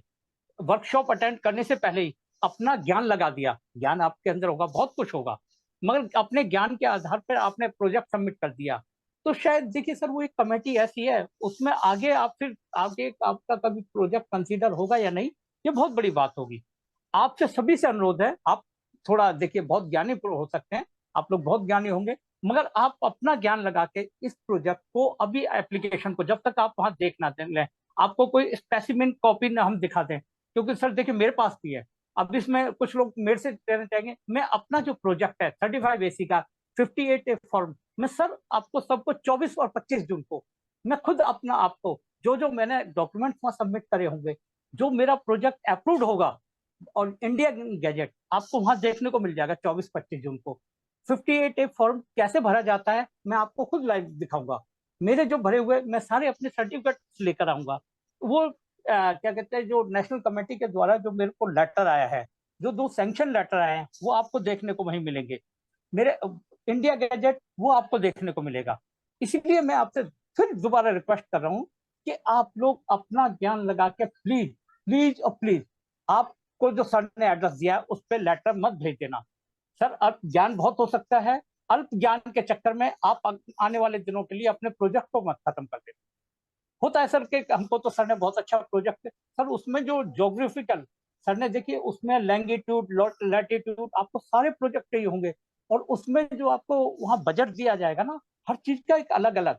वर्कशॉप अटेंड करने से पहले ही अपना ज्ञान लगा दिया, ज्ञान आपके अंदर होगा, बहुत कुछ होगा, मगर अपने ज्ञान के आधार पर आपने प्रोजेक्ट सबमिट कर दिया, तो शायद देखिए सर, वो एक कमेटी ऐसी है, उसमें आगे आप फिर आगे आपका कभी प्रोजेक्ट कंसीडर होगा या नहीं, ये बहुत बड़ी बात होगी। आपसे सभी से अनुरोध है, आप थोड़ा देखिए, बहुत ज्ञानी हो सकते हैं, आप लोग बहुत ज्ञानी होंगे, मगर आप अपना ज्ञान लगा के इस प्रोजेक्ट को, अभी एप्लीकेशन को जब तक आप वहां देख ना लें, आपको कोई स्पेसिमिन कॉपी ना हम दिखा दें, क्योंकि सर देखिए मेरे पास भी है। अब इसमें कुछ लोग मेरे से कहना चाहेंगे, मैं अपना जो प्रोजेक्ट है 35 AC का 58A फॉर्म, मैं सर आपको सबको 24 और 25 जून को मैं खुद अपना आपको, जो जो मैंने डॉक्यूमेंट वहां सबमिट करे होंगे, जो मेरा प्रोजेक्ट अप्रूव्ड होगा, और इंडिया गैजेट आपको वहां देखने को मिल जाएगा 24-25 जून को। 58A फॉर्म कैसे भरा जाता है, मैं आपको खुद लाइव दिखाऊंगा। मेरे जो भरे हुए, मैं सारे अपने सर्टिफिकेट लेकर आऊंगा। वो क्या कहते हैं, जो नेशनल कमेटी के द्वारा जो मेरे को लेटर आया है, जो 2 सैंक्शन लेटर आए हैं, वो आपको देखने को वहीं मिलेंगे। मेरे इंडिया गैजेट वो आपको देखने को मिलेगा। इसीलिए मैं आपसे फिर दोबारा रिक्वेस्ट कर रहा हूँ कि आप लोग अपना ज्ञान लगा के प्लीज, प्लीज और प्लीज, आपको जो सर ने एड्रेस दिया है उस पर लेटर मत भेज देना। सर अल्प ज्ञान बहुत हो सकता है, अल्प ज्ञान के चक्कर में आप आने वाले दिनों के लिए अपने प्रोजेक्ट को मत खत्म कर देना। होता है सर कि हमको तो सर ने बहुत अच्छा प्रोजेक्ट, सर उसमें जो जोग्राफिकल, सर ने देखिए उसमें लैंगिट्यूड, लैटिट्यूड, आपको सारे प्रोजेक्ट चाहिए होंगे, और उसमें जो आपको वहाँ बजट दिया जाएगा ना, हर चीज का एक अलग अलग,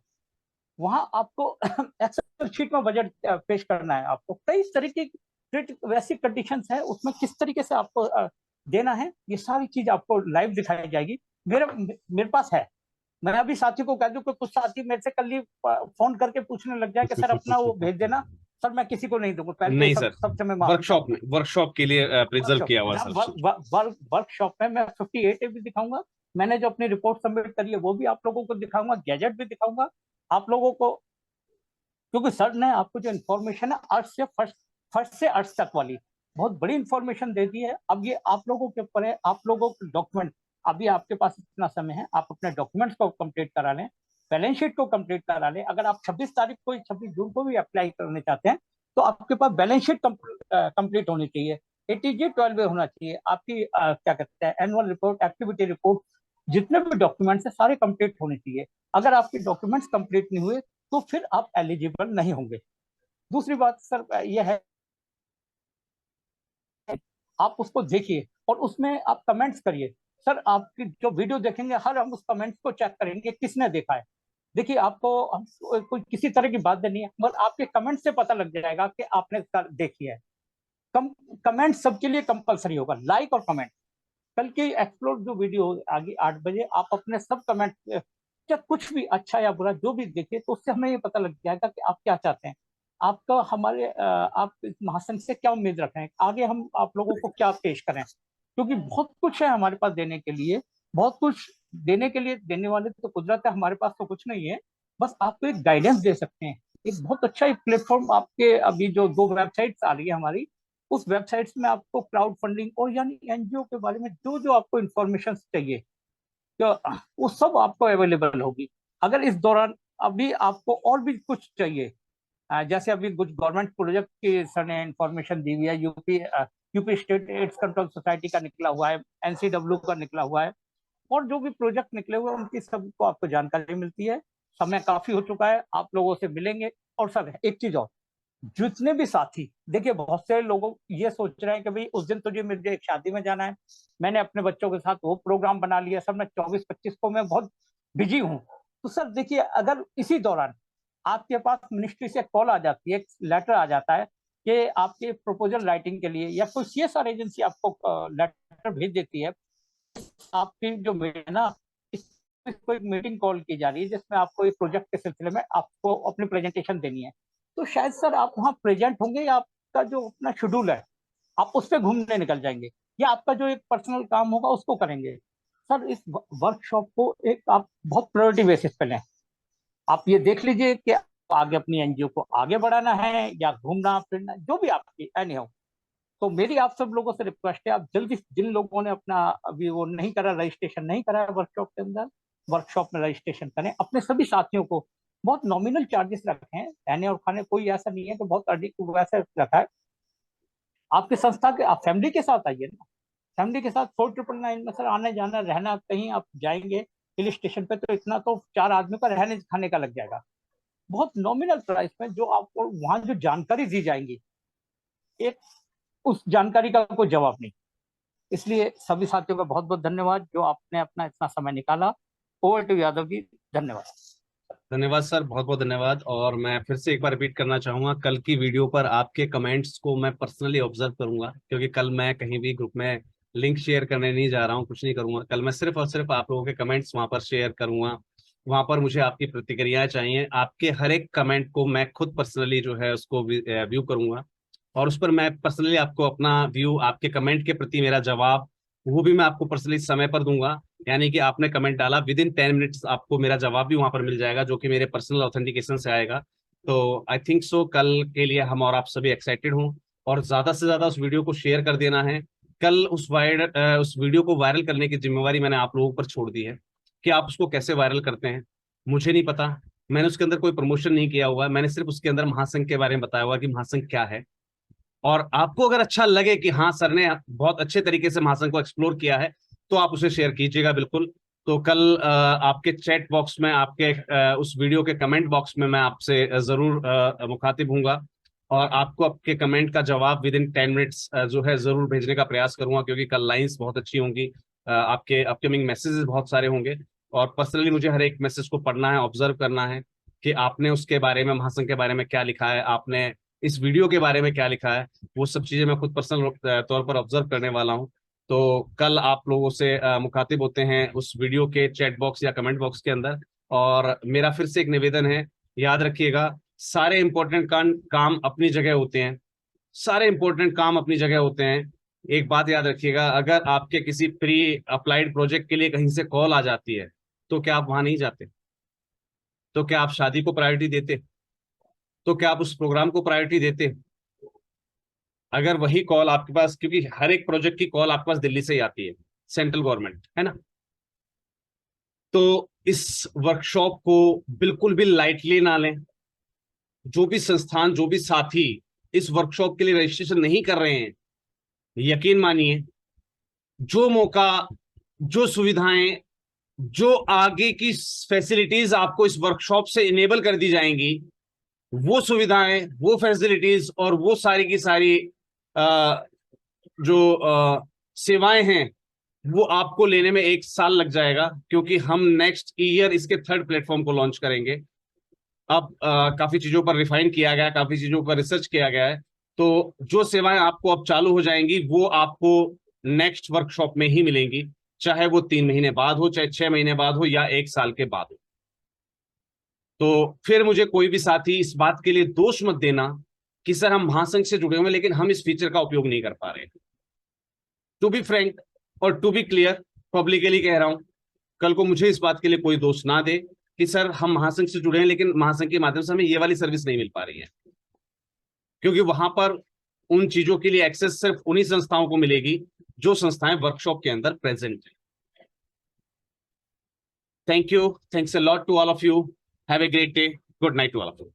वहाँ आपको एक्सेल शीट में बजट पेश करना है, आपको कई तरीके की वैसी कंडीशंस है, उसमें किस तरीके से आपको देना है, ये सारी चीज आपको लाइव दिखाई जाएगी। मेरे मेरे पास है, मैं अभी साथी को कह दूं कि कुछ साथी मेरे से कल ही फोन करके पूछने लग जाए कि सर अपना वो भेज देना, सर मैं किसी को नहीं दूंगा, पहले तो नहीं सर, सबसे मैं माफी चाहूंगा। वर्कशॉप के लिए प्रिजर्व किया हुआ है सर। वर्कशॉप में मैं 58 भी दिखाऊंगा, मैंने जो अपनी रिपोर्ट सबमिट करी है वो भी आप लोगों को दिखाऊंगा, गैजेट भी दिखाऊंगा आप लोगों को, क्योंकि सर ने आपको जो इन्फॉर्मेशन है अर्थ से फर्स्ट से अर्थ तक वाली बहुत बड़ी इंफॉर्मेशन दे दी है। अब ये आप लोगों के ऊपर है, आप लोगों के डॉक्यूमेंट, अभी आपके पास इतना समय है, आप अपने डॉक्यूमेंट्स को कंप्लीट करा लें, बैलेंस शीट को कंप्लीट करा लें। अगर आप 26 तारीख को 26 जून को भी अप्लाई करने चाहते हैं तो आपके पास बैलेंस शीट कंप्लीट होनी चाहिए, ATG 12 होना चाहिए, आपकी क्या कहते हैं एनुअल रिपोर्ट, एक्टिविटी रिपोर्ट, जितने भी डॉक्यूमेंट्स है सारे कंप्लीट होने चाहिए। अगर आपके डॉक्यूमेंट्स कंप्लीट नहीं हुए तो फिर आप एलिजिबल नहीं होंगे। दूसरी बात सर यह है, आप उसको देखिए और उसमें आप कमेंट्स करिए। सर आपकी जो वीडियो देखेंगे हर हम उस कमेंट्स को चेक करेंगे किसने देखा है। देखिए आपको हम कोई किसी तरह की बात नहीं है, मगर आपके कमेंट से पता लग जाएगा कि आपने देखी है। कमेंट सबके लिए कंपलसरी होगा, लाइक और कमेंट। कल की एक्सप्लोर जो वीडियो आगे 8 बजे आप अपने सब कमेंट, चाहे कुछ भी अच्छा या बुरा जो भी देखिए, तो उससे हमें ये पता लग जाएगा कि आप क्या चाहते हैं, आपका हमारे आप इस महासंघ से क्या उम्मीद रख रहे हैं, आगे हम आप लोगों को क्या पेश करें, क्योंकि बहुत कुछ है हमारे पास देने के लिए, बहुत कुछ देने के लिए, देने वाले तो कुदरत है, हमारे पास तो कुछ नहीं है, बस आपको एक गाइडेंस दे सकते हैं। एक बहुत अच्छा एक प्लेटफॉर्म आपके अभी जो 2 वेबसाइट्स आ रही है हमारी, उस वेबसाइट्स में आपको क्राउड फंडिंग और यानी NGO के बारे में जो जो आपको इंफॉर्मेशन चाहिए, तो वो सब आपको अवेलेबल होगी। अगर इस दौरान अभी आपको और भी कुछ चाहिए, जैसे अभी कुछ गवर्नमेंट प्रोजेक्ट की सर ने इंफॉर्मेशन दी हुई है, UP state AIDS control society का निकला हुआ है, NCW का निकला हुआ है, और जो भी प्रोजेक्ट निकले हुए हैं उनकी सबको आपको जानकारी मिलती है। समय काफी हो चुका है, आप लोगों से मिलेंगे। और सर एक चीज और, जितने भी साथी, देखिए बहुत से लोग ये सोच रहे हैं कि भाई उस दिन तुझे मुझे एक शादी में जाना है, मैंने अपने बच्चों के साथ वो प्रोग्राम बना लिया सर, मैं 24-25 को मैं बहुत बिजी हूँ। तो सर देखिए अगर इसी दौरान आपके पास मिनिस्ट्री से कॉल आ जाती है, एक लेटर आ जाता है कि आपके प्रपोजल राइटिंग के लिए, या कोई CSR एजेंसी आपको लेटर भेज देती है, आपकी जो ना इसको एक मीटिंग कॉल की जा रही है जिसमें आपको एक प्रोजेक्ट के सिलसिले में आपको अपनी प्रेजेंटेशन देनी है, तो शायद सर आप वहाँ प्रेजेंट होंगे, या आपका जो अपना शेड्यूल है आप उस पर घूमने निकल जाएंगे, या आपका जो एक पर्सनल काम होगा उसको करेंगे। सर इस वर्कशॉप को एक आप बहुत प्रायोरिटी बेसिस पे लें। आप ये देख लीजिए कि आगे अपनी NGO को आगे बढ़ाना है या घूमना फिरना, जो भी आपकी एनी हो। तो मेरी आप सब लोगों से रिक्वेस्ट है, आप जल्दी, जिन लोगों ने अपना अभी वो नहीं करा, रजिस्ट्रेशन नहीं करा है वर्कशॉप के अंदर, वर्कशॉप में रजिस्ट्रेशन करें, अपने सभी साथियों को। बहुत नॉमिनल चार्जेस रखे हैं, रहने और खाने, कोई ऐसा नहीं है कि बहुत अधिक वैसे रखा है। आपकी संस्था के, आप फैमिली के साथ आइए ना, फैमिली के साथ 4999 में सर आने जाना रहना, कहीं आप जाएंगे हिल स्टेशन पे तो इतना तो 4 आदमी का रहने खाने का लग जाएगा, बहुत नॉमिनल प्राइस में जो आपको वहां जो जानकारी दी जाएंगी, एक उस जानकारी का कोई जवाब नहीं। इसलिए सभी साथियों का बहुत बहुत धन्यवाद जो आपने अपना इतना समय निकाला। ओवर टू यादव जी, धन्यवाद। धन्यवाद सर, बहुत बहुत धन्यवाद। और मैं फिर से एक बार रिपीट करना चाहूंगा, कल की वीडियो पर आपके कमेंट्स को मैं पर्सनली ऑब्जर्व करूंगा, क्योंकि कल मैं कहीं भी ग्रुप में लिंक शेयर करने नहीं जा रहा हूं, कुछ नहीं करूंगा। कल मैं सिर्फ और सिर्फ आप लोगों के कमेंट्स वहां पर शेयर करूंगा। वहां पर मुझे आपकी प्रतिक्रियाएं चाहिए, आपके हर एक कमेंट को मैं खुद पर्सनली जो है उसको व्यू करूंगा, और उस पर मैं पर्सनली आपको अपना व्यू, आपके कमेंट के प्रति मेरा जवाब, वो भी मैं आपको पर्सनली समय पर दूंगा। यानी कि आपने कमेंट डाला, विद इन 10 मिनट्स आपको मेरा जवाब भी वहां पर मिल जाएगा, जो कि मेरे पर्सनल ऑथेंटिकेशन से आएगा। तो आई थिंक सो कल के लिए हम और आप सभी एक्साइटेड हों, और ज्यादा से ज्यादा उस वीडियो को शेयर कर देना है। कल उस वीडियो को वायरल करने की जिम्मेवारी मैंने आप लोगों पर छोड़ दी है, कि आप उसको कैसे वायरल करते हैं मुझे नहीं पता। मैंने उसके अंदर कोई प्रमोशन नहीं किया हुआ है, मैंने सिर्फ उसके अंदर महासंघ के बारे में बताया हुआ कि महासंघ क्या है। और आपको अगर अच्छा लगे कि हाँ सर ने बहुत अच्छे तरीके से महासंघ को एक्सप्लोर किया है, तो आप उसे शेयर कीजिएगा बिल्कुल। तो कल आपके चैट बॉक्स में, आपके उस वीडियो के कमेंट बॉक्स में मैं आपसे जरूर मुखातिब हूंगा, और आपको आपके कमेंट का जवाब विद इन 10 मिनट्स जो है जरूर भेजने का प्रयास करूंगा, क्योंकि कल लाइंस बहुत अच्छी होंगी, आपके अपकमिंग मैसेजेस बहुत सारे होंगे, और पर्सनली मुझे हर एक मैसेज को पढ़ना है, ऑब्जर्व करना है कि आपने उसके बारे में, महासंघ के बारे में क्या लिखा है, आपने इस वीडियो के बारे में क्या लिखा है। वो सब चीजें मैं खुद पर्सनल तौर पर ऑब्जर्व करने वाला हूँ। तो कल आप लोगों से मुखातिब होते हैं उस वीडियो के चैट बॉक्स या कमेंट बॉक्स के अंदर। और मेरा फिर से एक निवेदन है, याद रखिएगा, सारे इंपॉर्टेंट काम अपनी जगह होते हैं, सारे इंपॉर्टेंट काम अपनी जगह होते हैं। एक बात याद रखिएगा, अगर आपके किसी प्री अप्लाइड प्रोजेक्ट के लिए कहीं से कॉल आ जाती है तो क्या आप वहां नहीं जाते? तो क्या आप शादी को प्रायोरिटी देते? तो क्या आप उस प्रोग्राम को प्रायोरिटी देते? अगर वही कॉल आपके पास, क्योंकि हर एक प्रोजेक्ट की कॉल आपके पास दिल्ली से ही आती है, सेंट्रल गवर्नमेंट है ना, तो इस वर्कशॉप को बिल्कुल भी लाइटली ना लें। जो भी संस्थान, जो भी साथी इस वर्कशॉप के लिए रजिस्ट्रेशन नहीं कर रहे हैं, यकीन मानिए, जो मौका, जो सुविधाएं, जो आगे की फैसिलिटीज आपको इस वर्कशॉप से इनेबल कर दी जाएंगी, वो सुविधाएं, वो फैसिलिटीज और वो सारी की सारी जो सेवाएं हैं, वो आपको लेने में 1 साल लग जाएगा, क्योंकि हम नेक्स्ट ईयर इसके 3rd प्लेटफॉर्म को लॉन्च करेंगे। अब काफी चीजों पर रिफाइन किया गया है, काफी चीजों पर रिसर्च किया गया है, तो जो सेवाएं आपको अब चालू हो जाएंगी वो आपको नेक्स्ट वर्कशॉप में ही मिलेंगी, चाहे वो 3 महीने बाद हो, चाहे 6 महीने बाद हो, या 1 साल के बाद हो। तो फिर मुझे कोई भी साथी इस बात के लिए दोष मत देना कि सर हम महासंघ से जुड़े हुए हैं लेकिन हम इस फीचर का उपयोग नहीं कर पा रहे। टू बी फ्रैंक और टू बी क्लियर, पब्लिकली कह रहा हूं, कल को मुझे इस बात के लिए कोई दोष ना दे कि सर हम महासंघ से जुड़े हैं लेकिन महासंघ के माध्यम से हमें ये वाली सर्विस नहीं मिल पा रही है, क्योंकि वहां पर उन चीजों के लिए एक्सेस सिर्फ उन्हीं संस्थाओं को मिलेगी जो संस्थाएं वर्कशॉप के अंदर प्रेजेंट है। Thank you, thanks a lot to all of you, have a great day, good night to all of you.